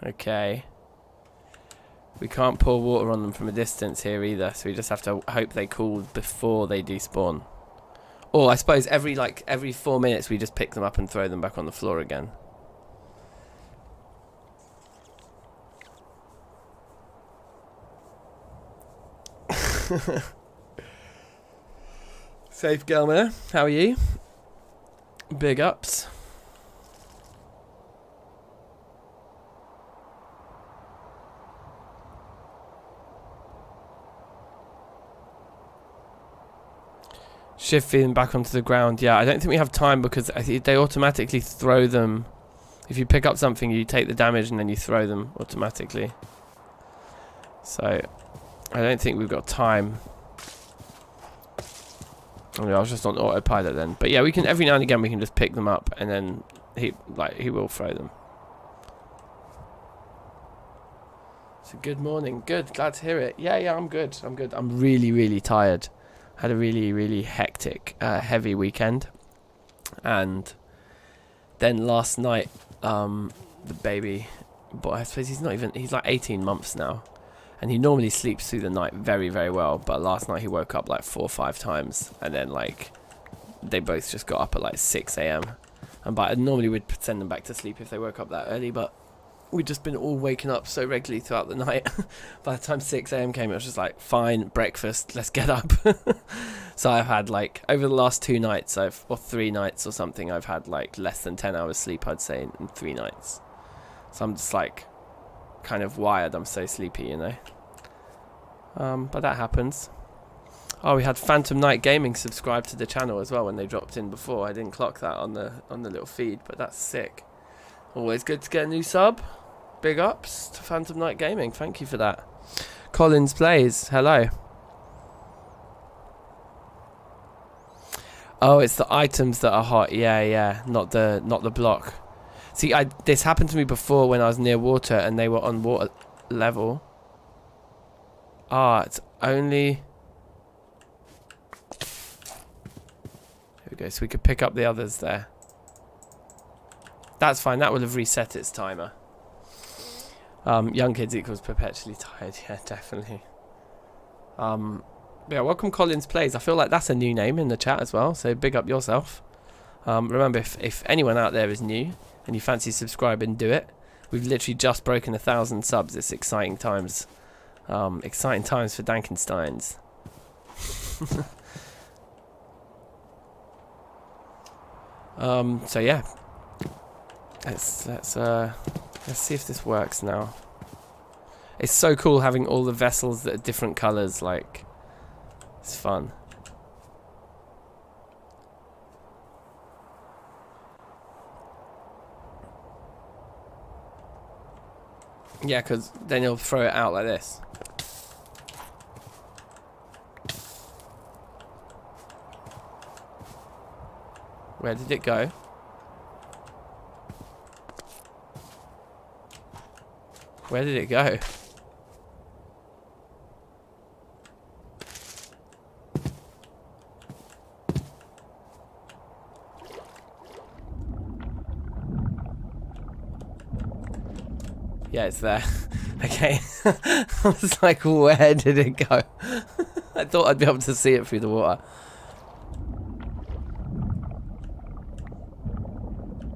[SPEAKER 1] Okay. We can't pour water on them from a distance here either, so we just have to hope they cool before they despawn. Or I suppose every 4 minutes we just pick them up and throw them back on the floor again. Safe Gelmer, how are you? Big ups. Shift feeding back onto the ground. Yeah, I don't think we have time because I think they automatically throw them. If you pick up something, you take the damage and then you throw them automatically. So, I don't think we've got time. Oh, I was just on autopilot then. But yeah, we can every now and again we can just pick them up and then he will throw them. So good morning. Good, glad to hear it. Yeah, I'm good. I'm really, really tired. Had a really, really hectic, heavy weekend. And then last night, the baby, but I suppose he's like 18 months now. And he normally sleeps through the night very, very well. But last night he woke up like 4 or 5 times. And then they both just got up at like 6 AM. And normally we'd send them back to sleep if they woke up that early. But we'd just been all waking up so regularly throughout the night. By the time 6 AM came, it was just like, fine, breakfast, let's get up. So I've had over the last 2 nights, or 3 nights or something, I've had less than 10 hours sleep, I'd say, in 3 nights. So I'm just kind of wired. I'm so sleepy, you know. But that happens. Oh, we had Phantom Knight Gaming subscribe to the channel as well when they dropped in before. I didn't clock that on the little feed, but that's sick. Always good to get a new sub. Big ups to Phantom Knight Gaming. Thank you for that. Collins Plays, hello. Oh, it's the items that are hot. Yeah, not the block. See, this happened to me before when I was near water and they were on water level. Ah, it's only... Here we go, so we could pick up the others there. That's fine, that will have reset its timer. Young kids equals perpetually tired, yeah, definitely. Yeah, welcome Collins Plays. I feel like that's a new name in the chat as well, so big up yourself. Remember, if anyone out there is new and you fancy subscribing, do it. We've literally just broken 1,000 subs. It's exciting times. Exciting times for DankNSteins. So yeah, let's see if this works now. It's so cool having all the vessels that are different colours. Like, it's fun. Yeah, because then he'll throw it out like this. Where did it go? Where did it go? Yeah, it's there. Okay. I was like, where did it go? I thought I'd be able to see it through the water.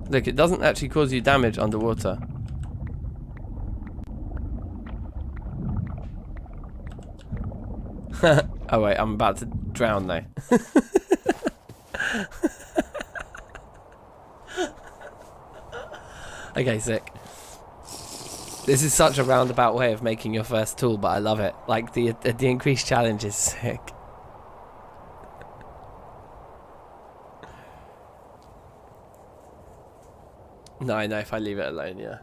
[SPEAKER 1] Look, it doesn't actually cause you damage underwater. Oh wait, I'm about to drown though. Okay, sick. This is such a roundabout way of making your first tool, but I love it. Like, the increased challenge is sick. No, I know if I leave it alone, yeah.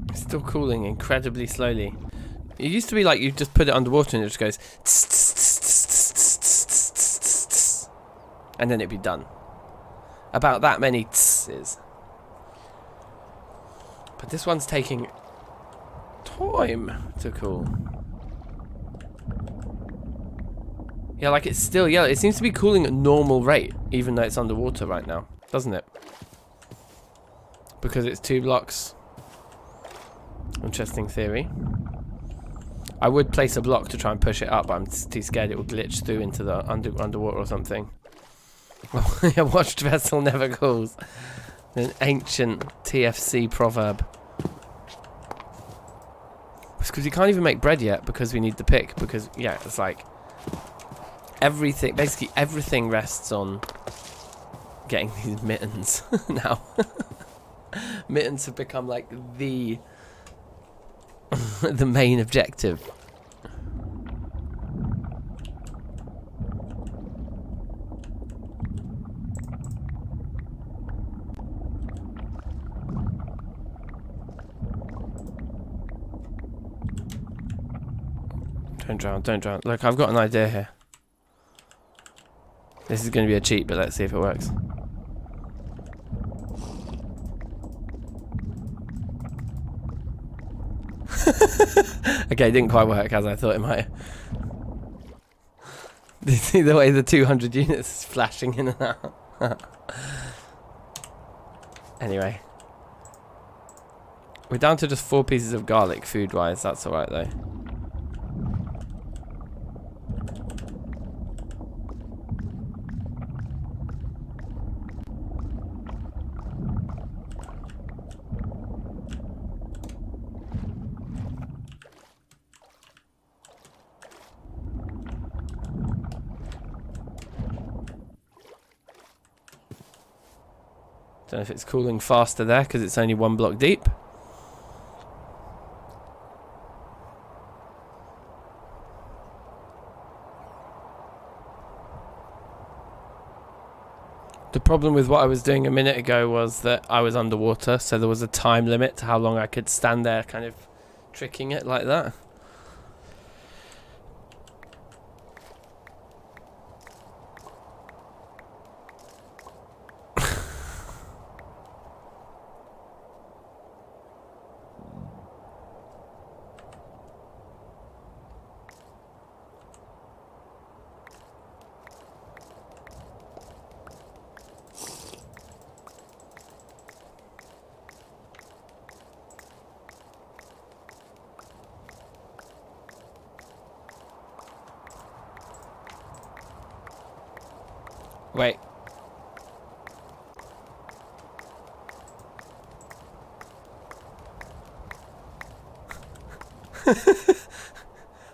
[SPEAKER 1] It's still cooling incredibly slowly. It used to be like you just put it underwater and it just goes tss, tss, tss, tss, tss, tss, tss, tss, and then it'd be done. About that many ts's. But this one's taking time to cool. Yeah, like it's still yellow. It seems to be cooling at normal rate, even though it's underwater right now, doesn't it? Because it's 2 blocks. Interesting theory. I would place a block to try and push it up, but I'm too scared it will glitch through into the underwater or something. A watched vessel never cools. An ancient TFC proverb. It's because we can't even make bread yet because we need the pick. Because, yeah, it's like everything, basically everything rests on getting these mittens now. Mittens have become like the main objective. Don't drown, don't drown. Look, I've got an idea here. This is going to be a cheat, but let's see if it works. Okay, it didn't quite work as I thought it might. Do you see the way the 200 units is flashing in and out? Anyway. We're down to just 4 pieces of garlic food-wise. That's alright though. Don't know if it's cooling faster there because it's only 1 block deep. The problem with what I was doing a minute ago was that I was underwater, so there was a time limit to how long I could stand there kind of tricking it like that. Wait.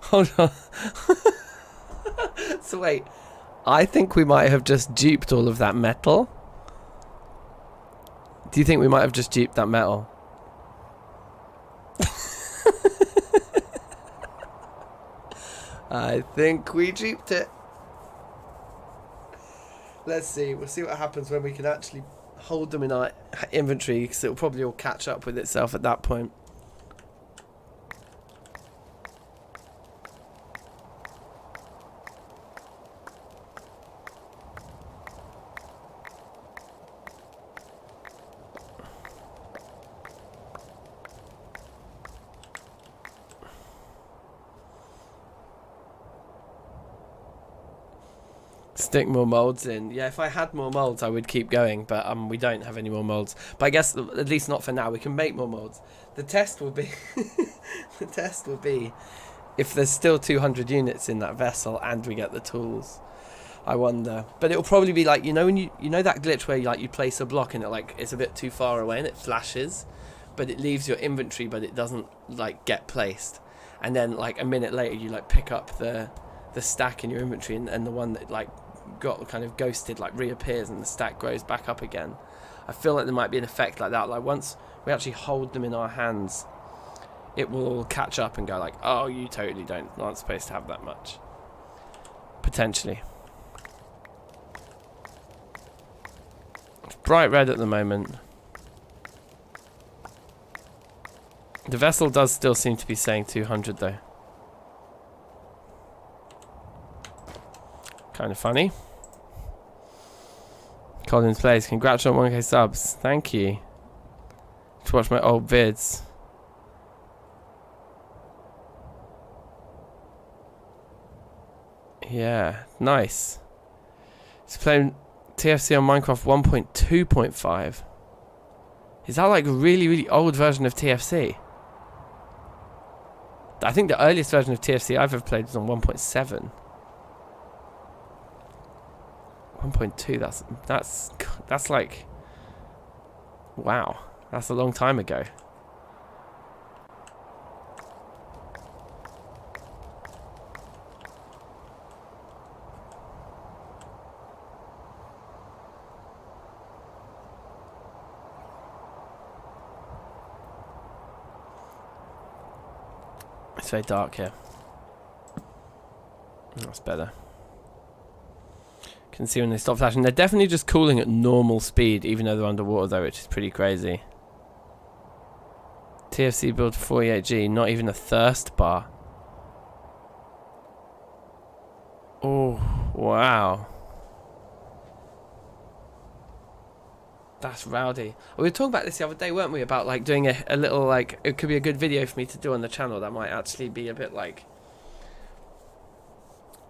[SPEAKER 1] Hold on. So wait, I think we might have just duped all of that metal. Do you think we might have just duped that metal? I think we duped it. Let's see. We'll see what happens when we can actually hold them in our inventory, because it'll probably all catch up with itself at that point. Stick more molds in. Yeah, if I had more molds, I would keep going, but we don't have any more molds. But I guess at least not for now. We can make more molds. The test will be the test will be if there's still 200 units in that vessel and we get the tools. I wonder, but it'll probably be like, you know, when you know that glitch where you place a block and it's a bit too far away and it flashes, but it leaves your inventory, but it doesn't get placed, and then a minute later you pick up the stack in your inventory, and the one that got kind of ghosted reappears and the stack grows back up again. I feel like there might be an effect like that. Once we actually hold them in our hands, it will all catch up and go oh, you totally aren't supposed to have that much. Potentially. It's bright red at the moment. The vessel does still seem to be saying 200 though. Kind of funny. Collins Plays, congrats on 1k subs. Thank you. To watch my old vids. Yeah, nice. He's playing TFC on Minecraft 1.2.5. Is that a really, really old version of TFC? I think the earliest version of TFC I've ever played was on 1.7. 1.2, that's wow, that's a long time ago. It's very dark here. That's better. Can see when they stop flashing. They're definitely just cooling at normal speed, even though they're underwater though, which is pretty crazy. TFC build 48G, not even a thirst bar. Oh, wow. That's rowdy. We were talking about this the other day, weren't we? About doing a little it could be a good video for me to do on the channel that might actually be a bit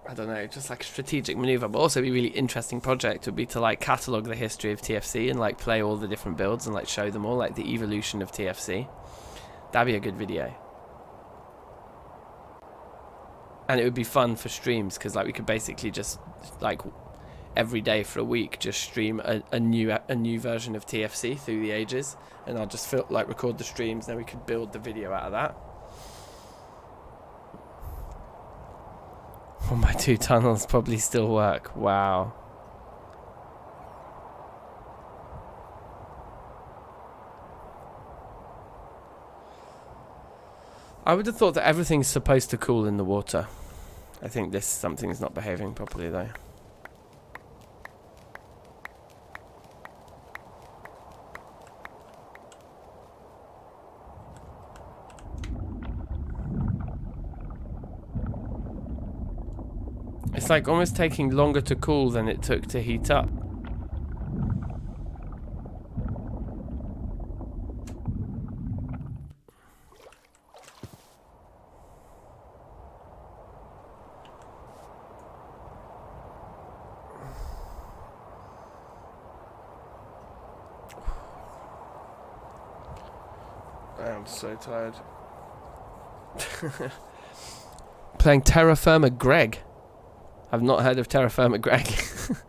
[SPEAKER 1] I don't know, just a strategic maneuver, but also be a really interesting project would be to catalogue the history of TFC and play all the different builds and show them all, the evolution of TFC. That'd be a good video. And it would be fun for streams, because we could basically just every day for a week just stream a new version of TFC through the ages, and I'll just record the streams, then we could build the video out of that. Oh, my 2 tunnels probably still work. Wow. I would have thought that everything's supposed to cool in the water. I think something's not behaving properly though. It's like almost taking longer to cool than it took to heat up. I am so tired. Playing Terrafirmacraft. I've not heard of Terrafirmacraft.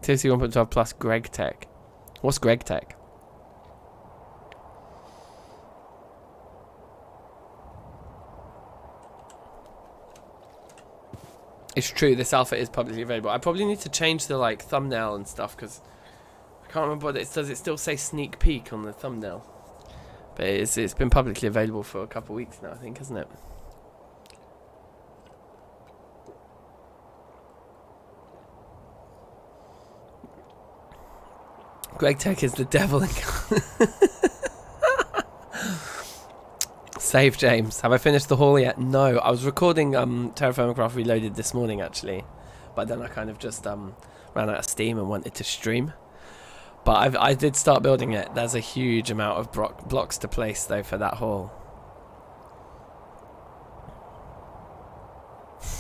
[SPEAKER 1] TFC 1.12 plus Greg Tech. What's Greg Tech? It's true, this alpha is publicly available. I probably need to change the like thumbnail and stuff because I can't remember what it does. It still say sneak peek on the thumbnail, but it's been publicly available for a couple of weeks now, I think, hasn't it? Greg Tech is the devil in Save James. Have I finished the haul yet? No. I was recording Terrafirmacraft Reloaded this morning actually, but then I kind of just ran out of steam and wanted to stream. But I did start building it. There's a huge amount of blocks to place though for that haul.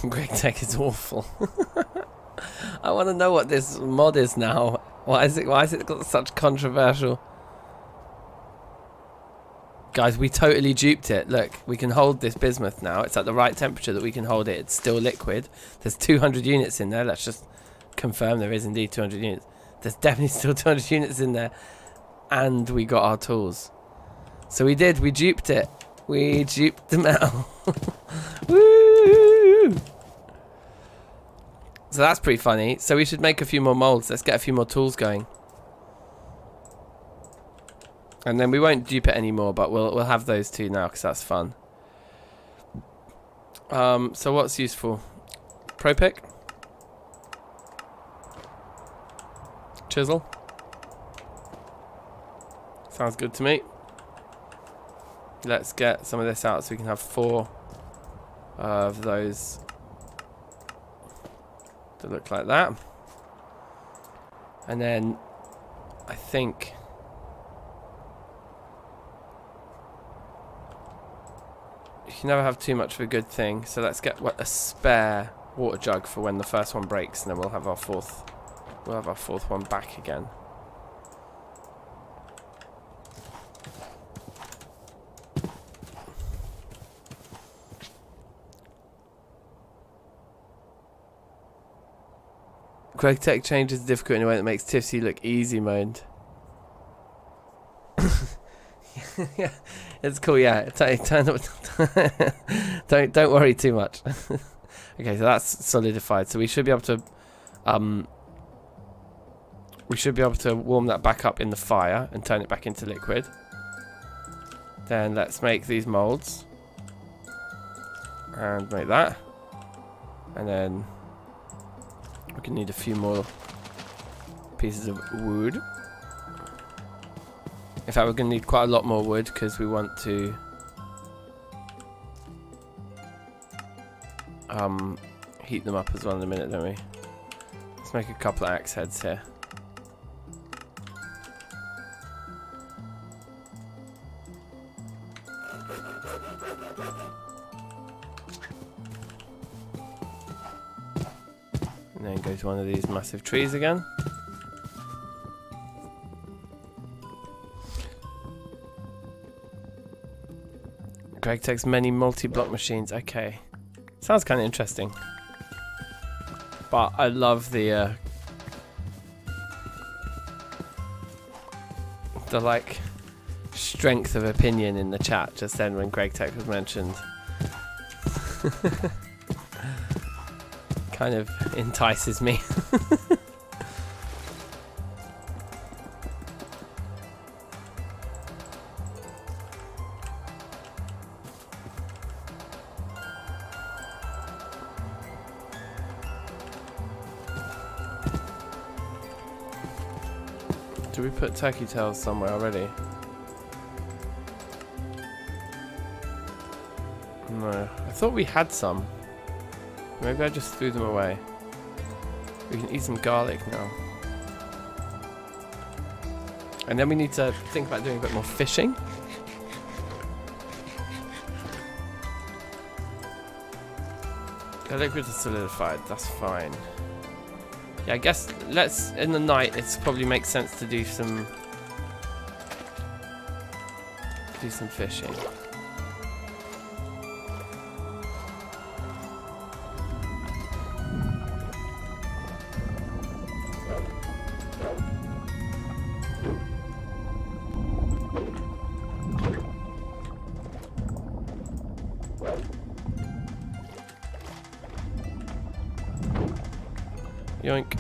[SPEAKER 1] Greg Tech is awful. I want to know what this mod is now. Why is it got such controversial? Guys, we totally duped it. Look, we can hold this bismuth now. It's at the right temperature that we can hold it. It's still liquid. There's 200 units in there. Let's just confirm there is indeed 200 units. There's definitely still 200 units in there. And we got our tools. So we did. We duped it. We duped the metal. Woo! So that's pretty funny. So we should make a few more molds. Let's get a few more tools going. And then we won't dupe it anymore, but we'll have those two now because that's fun. So what's useful? Pro pick? Chisel? Sounds good to me. Let's get some of this out so we can have 4 of those to look like that. And then I think you can never have too much of a good thing, so let's get a spare water jug for when the first one breaks, and then we'll have our fourth one back again. Greg Tech changes the difficulty in a way that makes Tipsy look easy mode. Yeah, it's cool. Yeah, turn up. Don't worry too much. Okay, so that's solidified. So we should be able to warm that back up in the fire and turn it back into liquid. Then let's make these molds and make that, and then we can need a few more pieces of wood. In fact, we're going to need quite a lot more wood because we want to heat them up as well in a minute, don't we? Let's make a couple of axe heads here. And then go to one of these massive trees again. Greg takes many multi-block machines. Okay, sounds kind of interesting. But I love the like strength of opinion in the chat just then when Greg Tech was mentioned. Kind of entices me. Do we put turkey tails somewhere already? No. I thought we had some. Maybe I just threw them away. We can eat some garlic now. And then we need to think about doing a bit more fishing. The liquid is solidified, that's fine. Yeah, I guess in the night it probably makes sense to do some fishing. Yoink.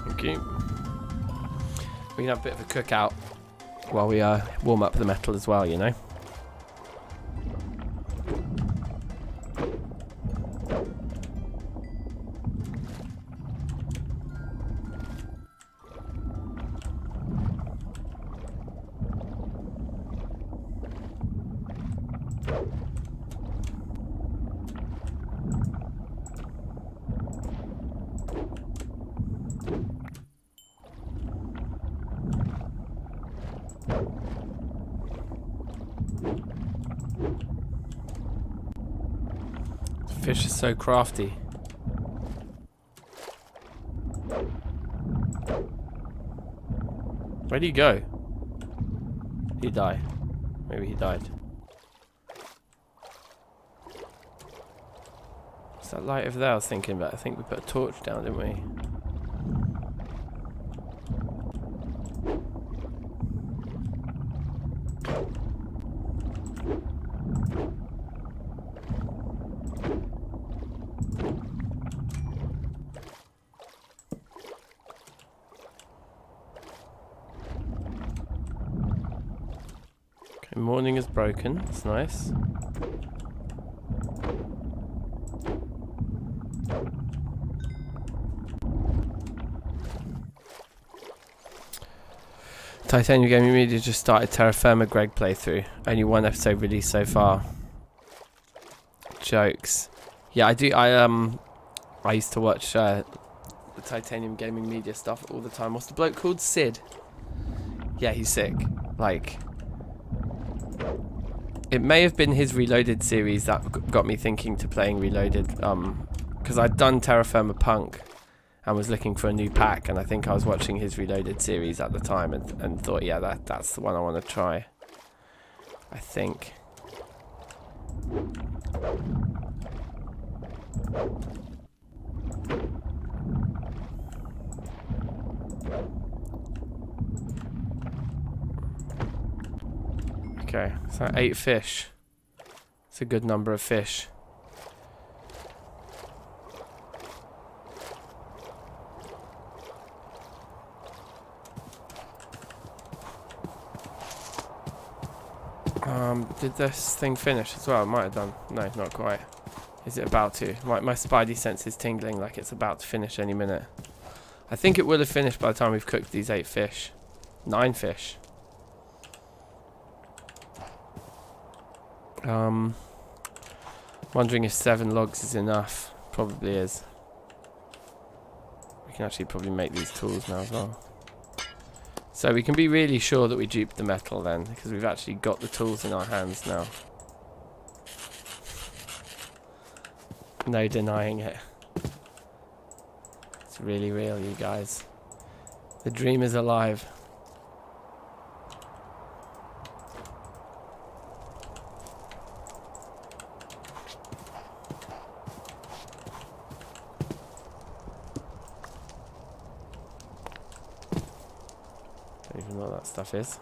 [SPEAKER 1] Thank you. We can have a bit of a cookout while we warm up the metal as well, you know. Fish is so crafty. Where'd he go? Did he die? Maybe he died. What's that light over there I was thinking about? I think we put a torch down, didn't we? Morning is broken, that's nice. Titanium Gaming Media just started Terrafirmacraft playthrough. Only one episode released so far. Jokes. Yeah, I do. I used to watch the Titanium Gaming Media stuff all the time. What's the bloke called? Sid. Yeah, he's sick. Like, it may have been his Reloaded series that got me thinking to playing Reloaded, because I'd done Terrafirmacraft and was looking for a new pack, and I think I was watching his Reloaded series at the time and thought, yeah, that's the one I want to try, I think. Okay, so 8 fish. It's a good number of fish. Did this thing finish as well? It might have done. No, not quite. Is it about to? My spidey sense is tingling like it's about to finish any minute. I think it will have finished by the time we've cooked these 8 fish. 9 fish. Wondering if 7 logs is enough. Probably is. We can actually probably make these tools now as well. So we can be really sure that we duped the metal then, because we've actually got the tools in our hands now. No denying it. It's really real, you guys. The dream is alive. Don't even know what that stuff is.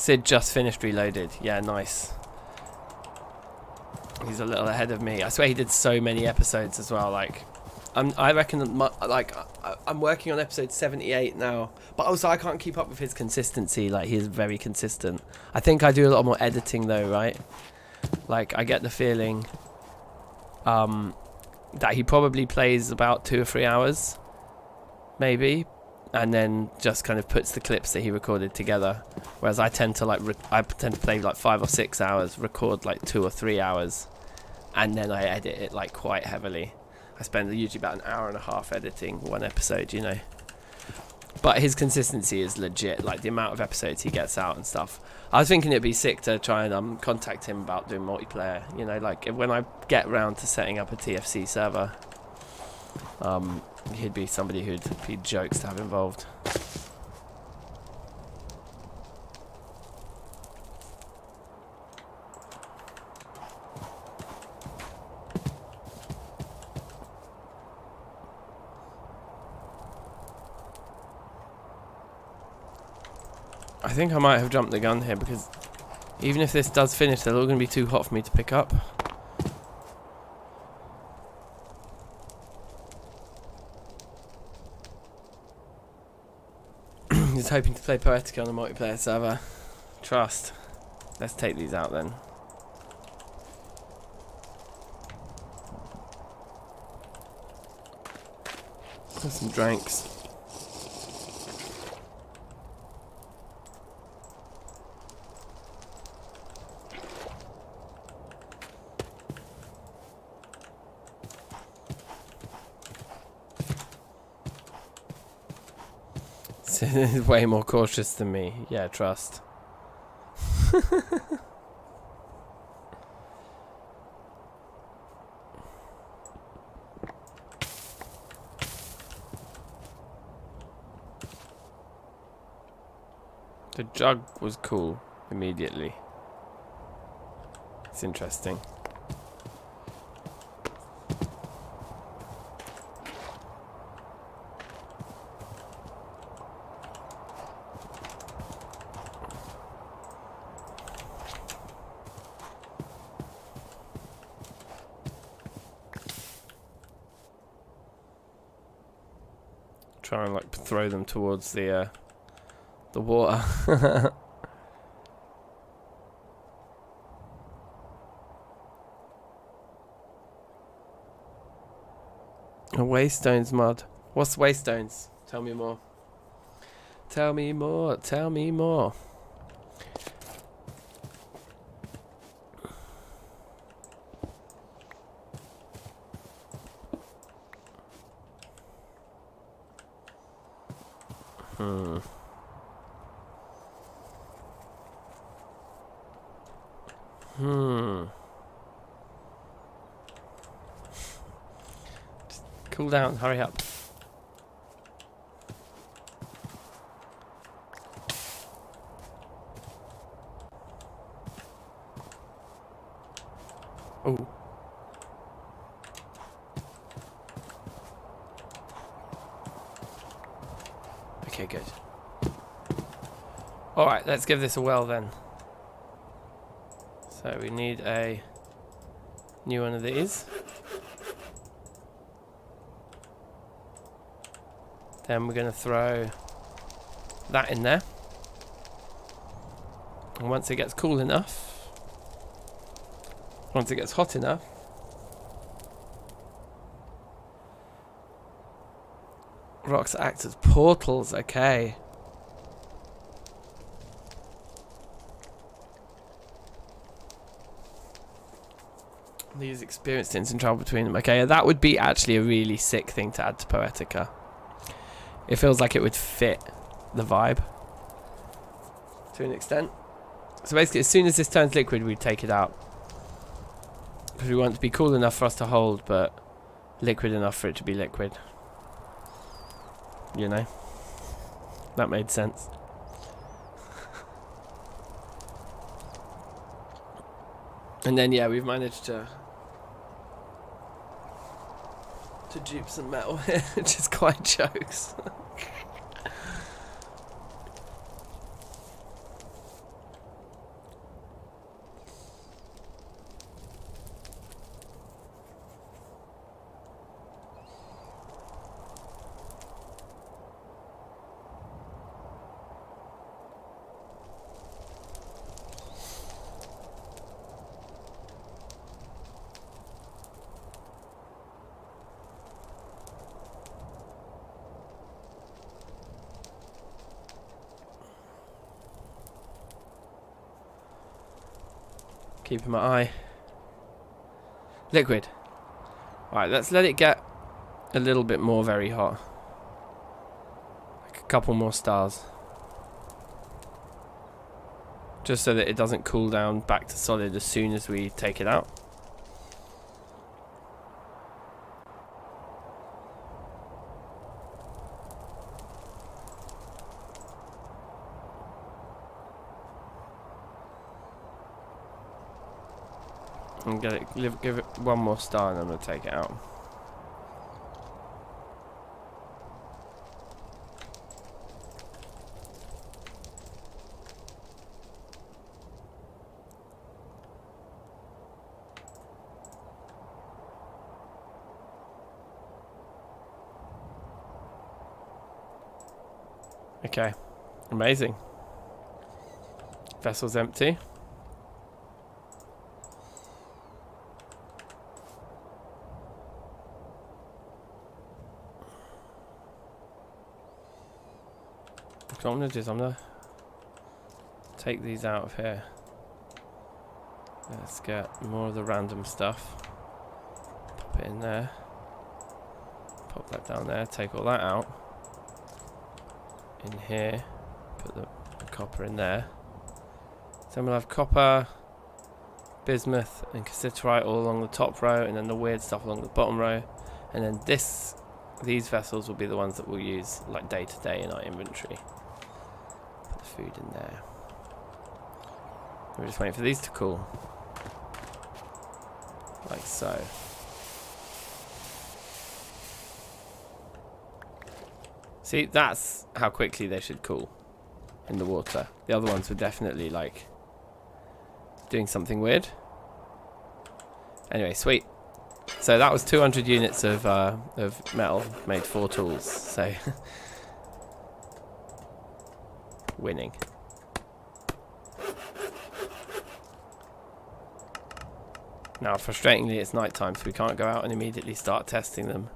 [SPEAKER 1] Sid just finished Reloaded. Yeah, nice. He's a little ahead of me. I swear he did so many episodes as well. Like, I reckon I'm working on episode 78 now, but also I can't keep up with his consistency. Like, he is very consistent. I think I do a lot more editing though, right? Like, I get the feeling that he probably plays about 2 or 3 hours, maybe, and then just kind of puts the clips that he recorded together. Whereas I tend to play like 5 or 6 hours, record like 2 or 3 hours, and then I edit it like quite heavily. I spend usually about an hour and a half editing one episode, you know. But his consistency is legit, like the amount of episodes he gets out and stuff. I was thinking it'd be sick to try and contact him about doing multiplayer, you know, like when I get round to setting up a TFC server, he'd be somebody who'd be jokes to have involved. I think I might have jumped the gun here because even if this does finish, they're all going to be too hot for me to pick up. He's hoping to play Poetica on a multiplayer server. Trust. Let's take these out then. Got some drinks. He's way more cautious than me. Yeah, trust. The jug was cool immediately. It's interesting. Try and like throw them towards the water. A Waystones mod. What's Waystones? Tell me more. Tell me more. Tell me more. Just cool down, hurry up. Oh. Okay, good. Alright, let's give this a whirl then. So we need a new one of these. Then we're going to throw that in there. And once it gets cool enough, once it gets hot enough, rocks act as portals, okay. These experienced and travel between them. Okay, that would be actually a really sick thing to add to Poetica. It feels like it would fit the vibe to an extent. So basically, as soon as this turns liquid, we take it out. Because we want it to be cool enough for us to hold, but liquid enough for it to be liquid. You know? That made sense. And then, yeah, we've managed to dupe some metal here, which is quite jokes. Keeping my eye. Liquid. Alright, let's let it get a little bit more very hot. Like a couple more stars. Just so that it doesn't cool down back to solid as soon as we take it out. And give it one more star and I'm going to take it out. Okay, amazing. Vessel's empty. What I'm going to do is I'm going to take these out of here. Let's get more of the random stuff. Pop it in there. Pop that down there. Take all that out. In here. Put the copper in there. Then we'll have copper, bismuth and cassiterite all along the top row, and then the weird stuff along the bottom row. And then these vessels will be the ones that we'll use like day to day in our inventory. Put the food in there. We're just waiting for these to cool. Like so. See, that's how quickly they should cool in the water. The other ones were definitely like doing something weird. Anyway, sweet. So that was 200 units of metal, made 4 tools. So winning. Now, frustratingly, it's night time, so we can't go out and immediately start testing them.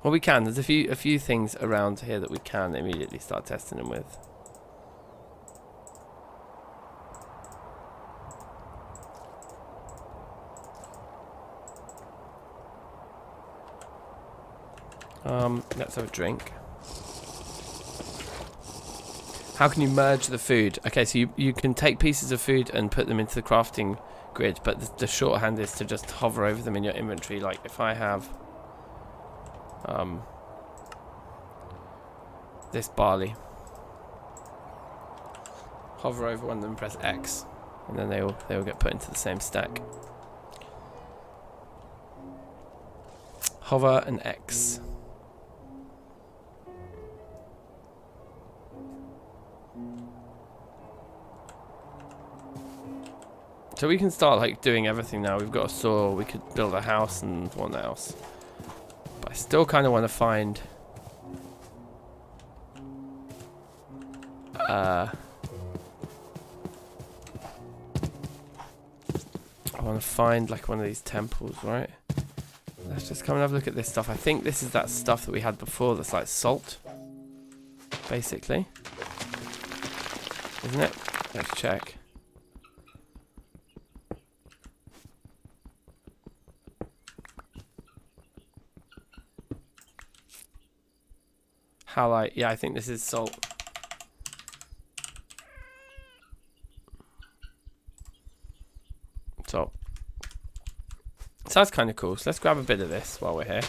[SPEAKER 1] Well, we can. There's a few things around here that we can immediately start testing them with. Let's have a drink. How can you merge the food? Okay, so you can take pieces of food and put them into the crafting grid, but the shorthand is to just hover over them in your inventory. Like if I have this barley, hover over one of them, press X, and then they will get put into the same stack. Hover and X. So we can start like doing everything now. We've got a saw, we could build a house and what else. But I still kind of want to find I want to find like one of these temples, right? Let's just come and have a look at this stuff. I think this is that stuff that we had before that's like salt, basically. Isn't it? Let's check. Yeah, I think this is salt. So that's kind of cool. So let's grab a bit of this while we're here,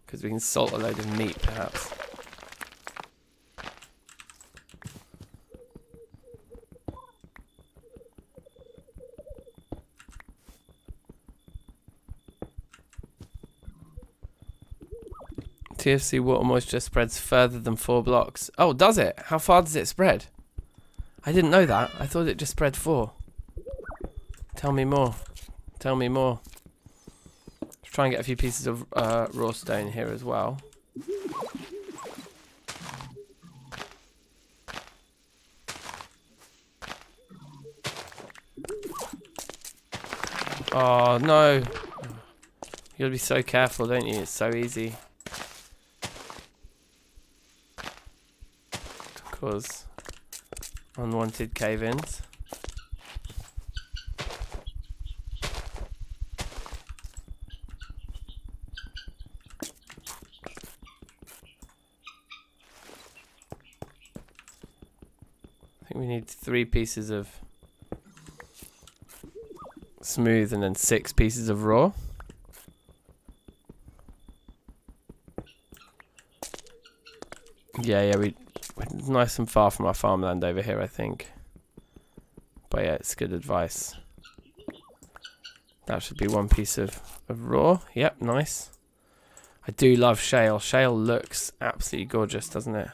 [SPEAKER 1] because we can salt a load of meat, perhaps. TFC water moisture spreads further than 4 blocks. Oh, does it? How far does it spread? I didn't know that. I thought it just spread 4. Tell me more. Tell me more. Let's try and get a few pieces of raw stone here as well. Oh, no. You gotta be so careful, don't you? It's so easy. Cause unwanted cave-ins. We need 3 pieces of smooth and then 6 pieces of raw. Yeah, we're nice and far from our farmland over here, I think. But yeah, it's good advice. That should be 1 piece of raw. Yep, nice. I do love shale. Shale looks absolutely gorgeous, doesn't it?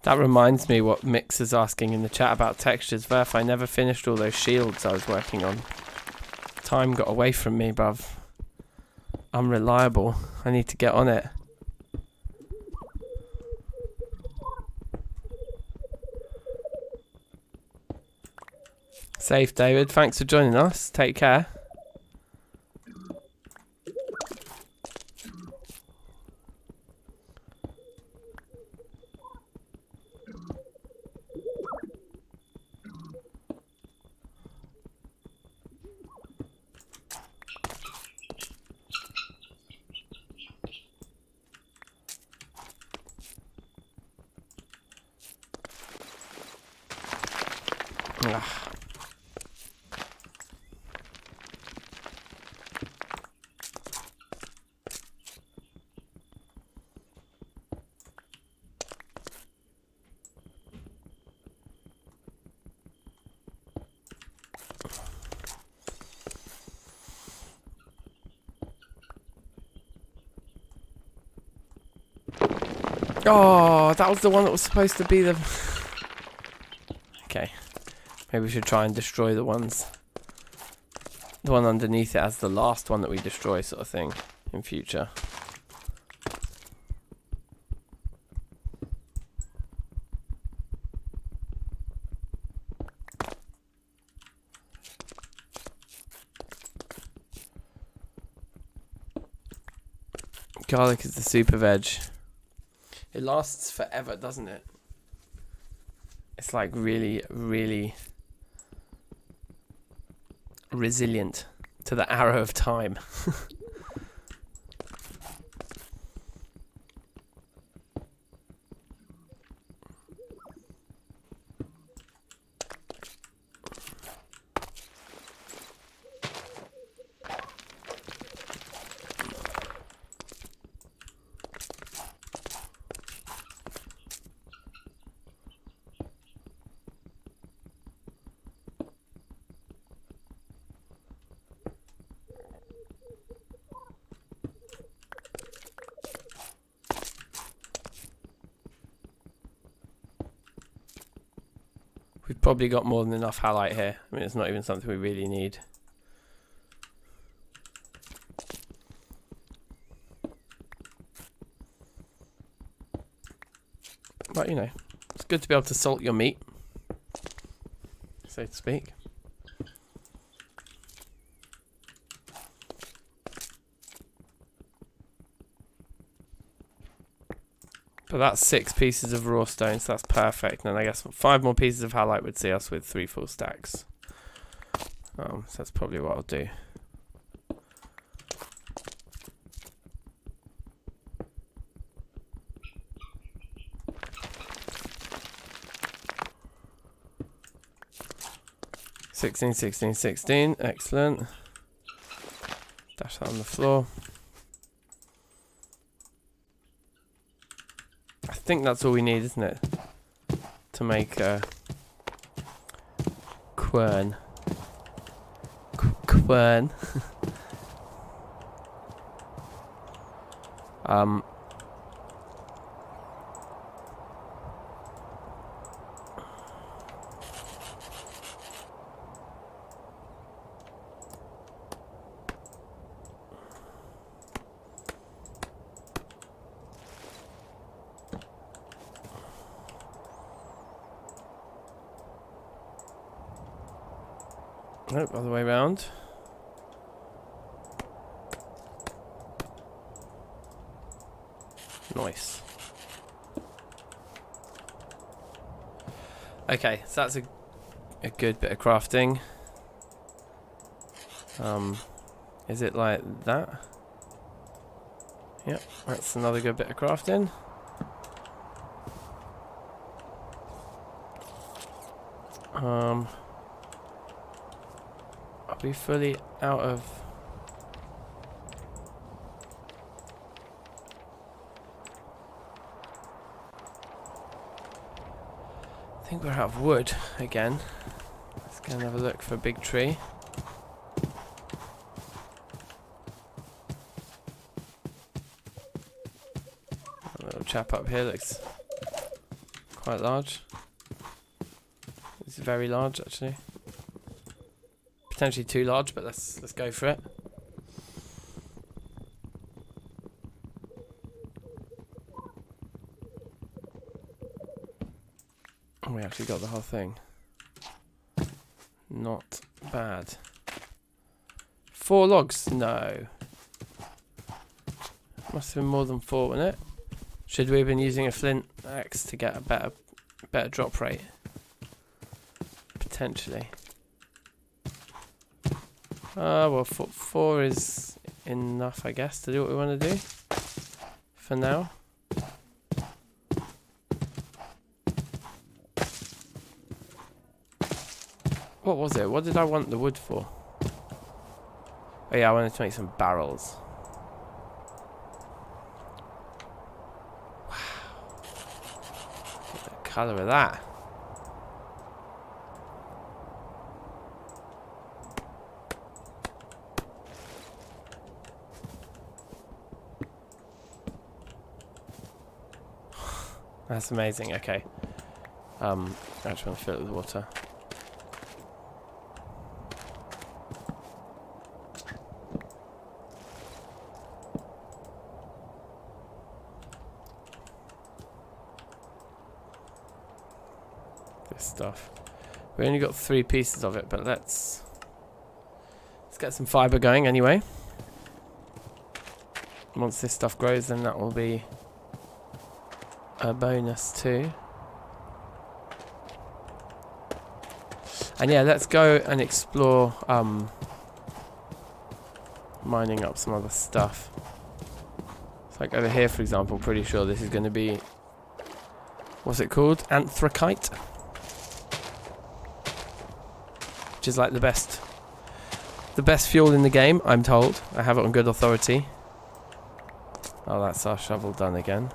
[SPEAKER 1] That reminds me what Mix is asking in the chat about textures. Verph, I never finished all those shields I was working on. Time got away from me, bruv. Unreliable. I need to get on it. Safe, David. Thanks for joining us. Take care. Oh, that was the one that was supposed to be the... Okay. Maybe we should try and destroy the ones. The one underneath it as the last one that we destroy, sort of thing, in future. Garlic is the super veg. It lasts forever, doesn't it? It's like really, really resilient to the arrow of time. We've probably got more than enough halite here. I mean, it's not even something we really need. But, you know, it's good to be able to salt your meat, so to speak. But that's 6 pieces of raw stone, so that's perfect. And I guess 5 more pieces of halite would see us with 3 full stacks. So that's probably what I'll do. Sixteen, 16, 16. Excellent. Dash that on the floor. I think that's all we need, isn't it? To make a quern. Quern. Nope, other way round. Nice. Okay, so that's a good bit of crafting. Is it like that? Yep, that's another good bit of crafting. Are we fully out of... I think we're out of wood again. Let's go and have a look for a big tree. A little chap up here looks quite large. It's very large actually. Potentially too large, but let's go for it. We actually got the whole thing. Not bad. 4 logs? No. Must have been more than 4, wouldn't it? Should we have been using a flint axe to get a better drop rate? Potentially. Well, 4 is enough, I guess, to do what we want to do. For now. What was it? What did I want the wood for? Oh yeah, I wanted to make some barrels. Wow. Look at the colour of that. That's amazing. Okay. I just want to fill it with water. This stuff. We only got 3 pieces of it, but let's get some fibre going anyway. Once this stuff grows, then that will be a bonus too. And yeah, let's go and explore mining up some other stuff. It's like over here, for example, pretty sure this is going to be, what's it called? Anthracite, which is like the best fuel in the game, I'm told. I have it on good authority. Oh, that's our shovel done again.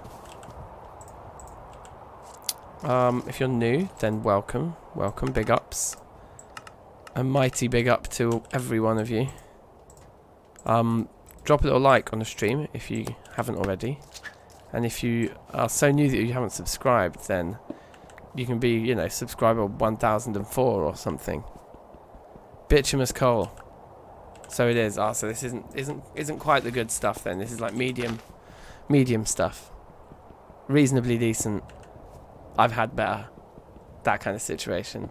[SPEAKER 1] If you're new, then welcome, big ups. A mighty big up to every one of you. Drop a little like on the stream if you haven't already. And if you are so new that you haven't subscribed, then you can be, you know, subscriber 1004 or something. Bituminous coal. So it is. So this isn't quite the good stuff then. This is like medium stuff. Reasonably decent. I've had better. That kind of situation.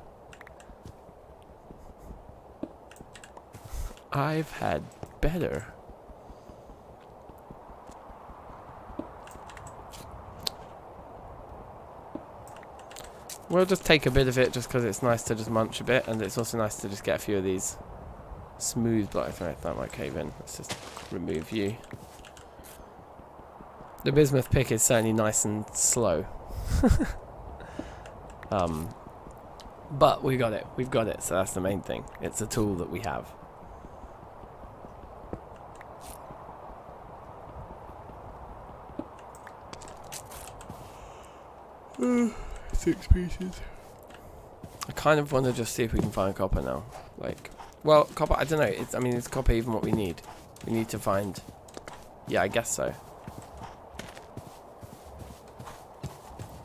[SPEAKER 1] I've had better. We'll just take a bit of it just because it's nice to just munch a bit, and it's also nice to just get a few of these smooth blocks. Right, that might cave in. Let's just remove you. The bismuth pick is certainly nice and slow. But we got it. We've got it, so that's the main thing. It's a tool that we have. Six pieces. I kind of want to just see if we can find copper now. Like, well, copper, I don't know. I mean, is copper even what we need? We need to find... Yeah, I guess so.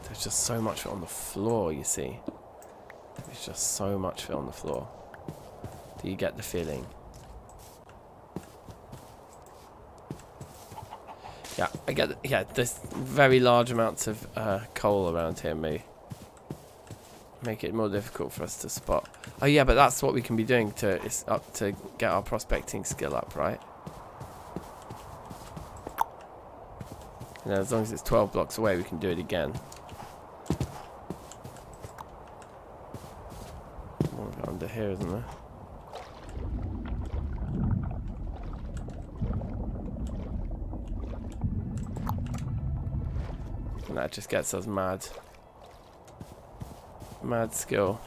[SPEAKER 1] There's just so much of it on the floor, you see. There's just so much of it on the floor. Do you get the feeling? Yeah, I get it. Yeah, there's very large amounts of coal around here may make it more difficult for us to spot. Oh yeah, but that's what we can be doing to get our prospecting skill up, right? You know, as long as it's 12 blocks away, we can do it again. Oh, under here, isn't there? And that just gets us mad skill.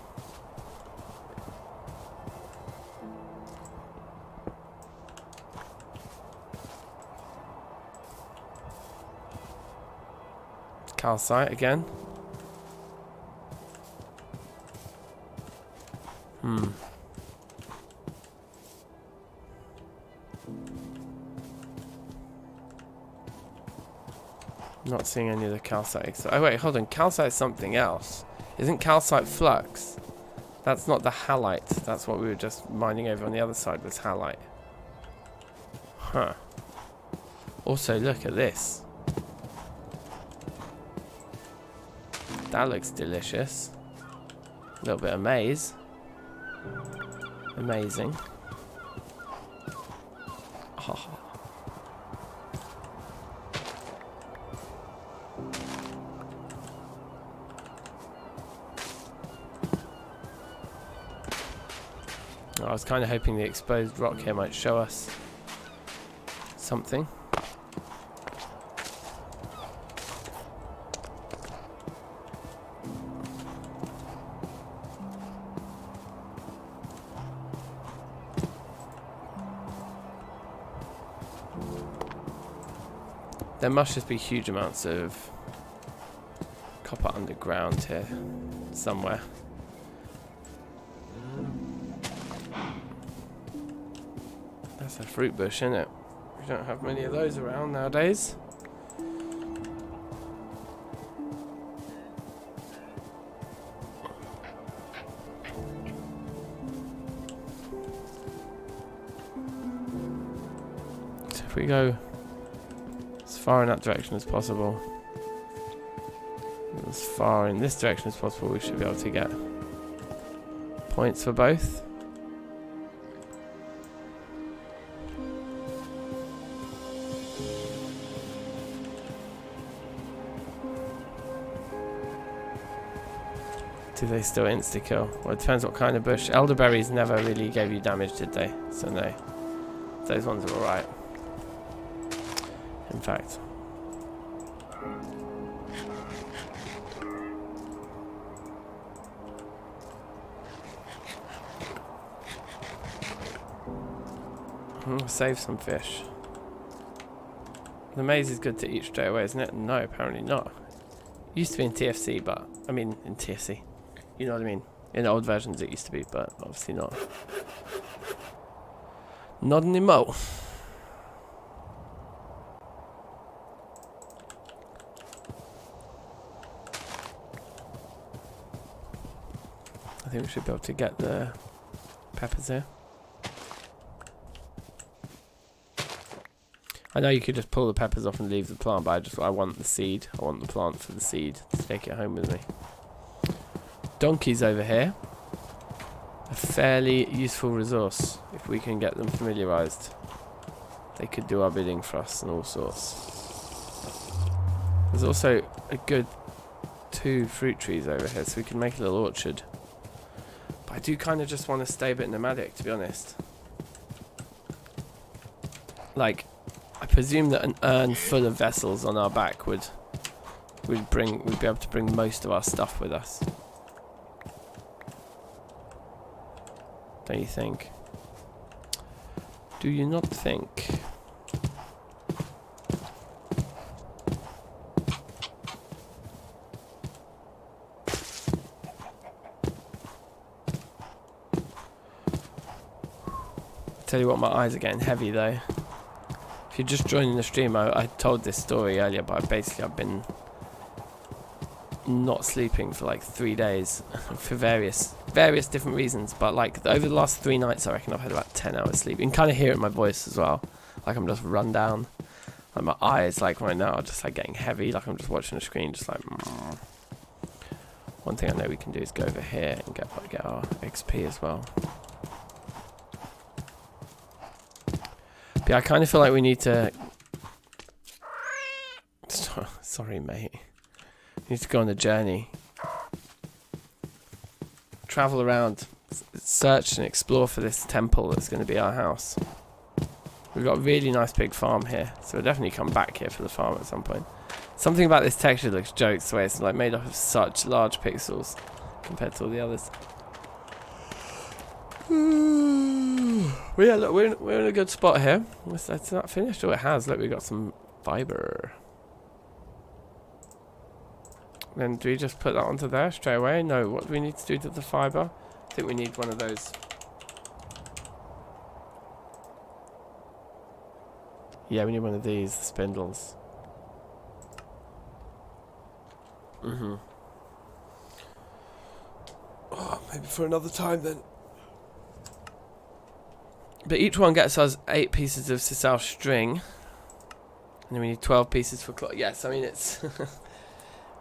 [SPEAKER 1] Calcite again. Not seeing any of the calcite. Oh wait, hold on. Calcite is something else. Isn't calcite flux? That's not the halite. That's what we were just mining over on the other side was halite. Huh. Also, look at this. That looks delicious. A little bit of maize. Amazing. Oh. I was kind of hoping the exposed rock here might show us something. There must just be huge amounts of copper underground here somewhere. That's a fruit bush, isn't it? We don't have many of those around nowadays. So if we go as far in that direction as possible, and as far in this direction as possible, we should be able to get points for both. Do they still insta-kill? Well, it depends what kind of bush. Elderberries never really gave you damage, did they? So no. Those ones are alright. In fact. Save some fish. The maize is good to eat straight away, isn't it? No, apparently not. Used to be in TFC, but... I mean, in TFC. You know what I mean? In old versions it used to be, but obviously not. Not anymore. I think we should be able to get the peppers here. I know you could just pull the peppers off and leave the plant, but I want the seed. I want the plant for the seed to take it home with me. Donkeys over here. A fairly useful resource if we can get them familiarized. They could do our bidding for us and all sorts. There's also a good 2 fruit trees over here, so we can make a little orchard. But I do kind of just want to stay a bit nomadic, to be honest. Like, I presume that an urn full of vessels on our back we'd be able to bring most of our stuff with us. Don't you think? Do you not think? Tell you what, my eyes are getting heavy though. If you're just joining the stream, I told this story earlier, but I've been not sleeping for like 3 days for various different reasons, but like over the last 3 nights I reckon I've had about 10 hours sleep. You can kind of hear it in my voice as well, like I'm just run down, like my eyes like right now are just like getting heavy, like I'm just watching the screen just like One thing I know we can do is go over here and get our XP as well. But yeah, I kind of feel like we need to... Sorry, mate. We need to go on a journey. Travel around, search and explore for this temple that's going to be our house. We've got a really nice big farm here, so we'll definitely come back here for the farm at some point. Something about this texture looks jokes, the way it's like made up of such large pixels compared to all the others. Well, yeah, look, we're in a good spot here. It's not finished. Oh, it has. Look, we've got some fibre. Then do we just put that onto there straight away? No, what do we need to do to the fibre? I think we need one of those. Yeah, we need one of these, the spindles. Oh, maybe for another time then. But each one gets us 8 pieces of sisal string. And then we need 12 pieces for cloth. Yes, I mean it's...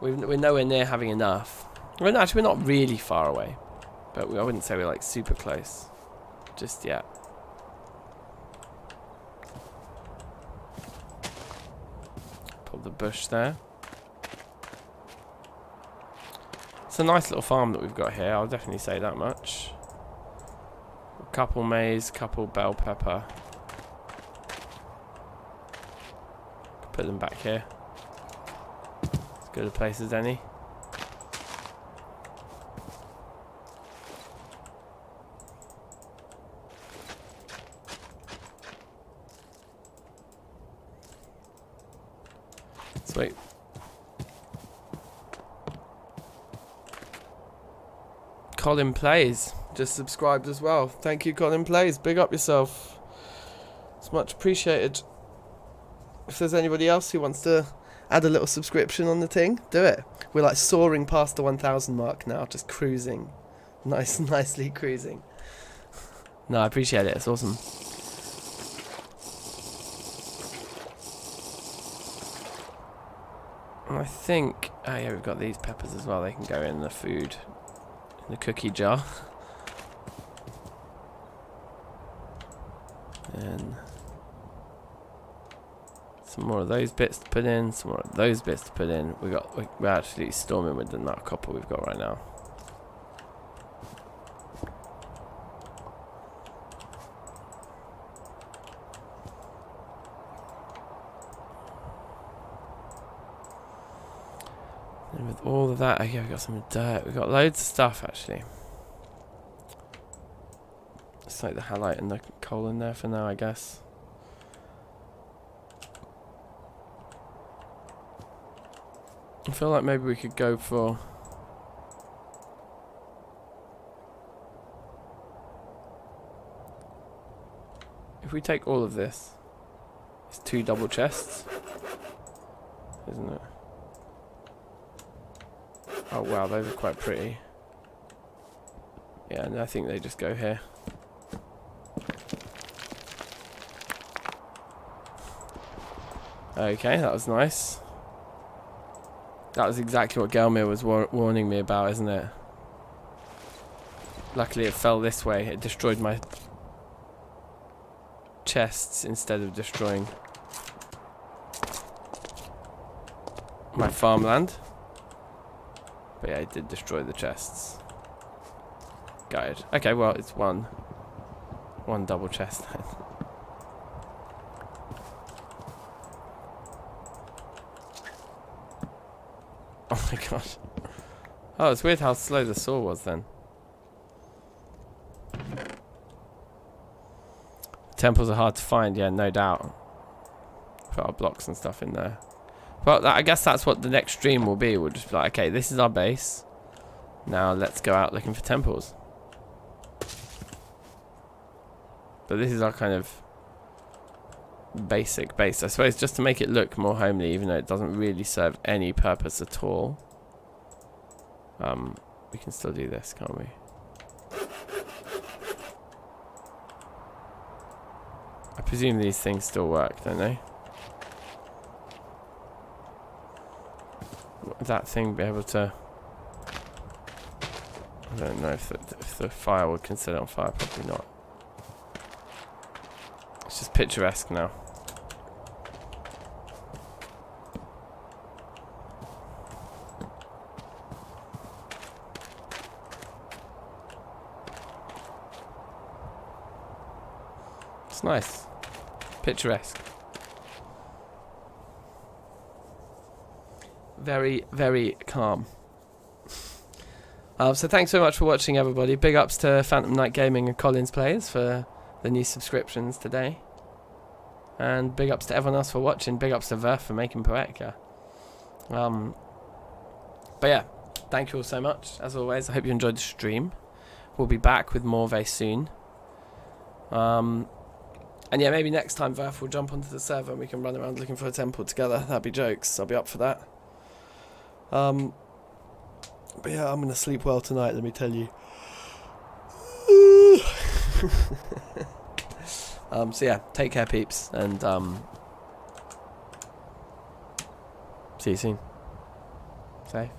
[SPEAKER 1] we're nowhere near having enough. Well, no, actually we're not really far away. But I wouldn't say we're like super close. Just yet. Pull the bush there. It's a nice little farm that we've got here, I'll definitely say that much. A couple maize, couple bell pepper. Put them back here. As good a place as any. Sweet. Colin Plays just subscribed as well. Thank you, Colin Plays. Big up yourself. It's much appreciated. If there's anybody else who wants to add a little subscription on the thing, do it. We're like soaring past the 1,000 mark now, just cruising. Nicely cruising. No, I appreciate it. It's awesome. And I think... Oh yeah, we've got these peppers as well. They can go in the food. In the cookie jar. And... some more of those bits to put in. Some more of those bits to put in. We're actually storming with the nut copper we've got right now. And with all of that, okay, we've got some dirt. We've got loads of stuff, actually. It's like the halite and the coal in there for now, I guess. I feel like maybe we could go for... if we take all of this, it's 2 double chests, isn't it? Oh wow, those are quite pretty. Yeah, and I think they just go here. Okay, that was nice. That was exactly what Gelmir was warning me about, isn't it? Luckily it fell this way. It destroyed my chests instead of destroying my farmland. But yeah, it did destroy the chests. Gutted. Okay, well, it's one double chest then. Oh my gosh. Oh, it's weird how slow the saw was then. Temples are hard to find, yeah, no doubt. Put our blocks and stuff in there. Well, I guess that's what the next stream will be. We'll just be like, okay, this is our base. Now let's go out looking for temples. But this is our kind of basic base, I suppose, just to make it look more homely, even though it doesn't really serve any purpose at all. We can still do this, can't we? I presume these things still work, don't they? Would that thing be able to... I don't know if the fire would consider it on fire. Probably not. It's just picturesque now. It's nice. Picturesque. Very, very calm. So thanks so much for watching, everybody. Big ups to Phantom Knight Gaming and Collins Players for the new subscriptions today. And big ups to everyone else for watching. Big ups to Verph for making Poetica. But yeah, thank you all so much. As always, I hope you enjoyed the stream. We'll be back with more very soon. And yeah, maybe next time Verph will jump onto the server and we can run around looking for a temple together. That'd be jokes. I'll be up for that. But yeah, I'm going to sleep well tonight, let me tell you. So yeah, take care, peeps, and see you soon. Safe.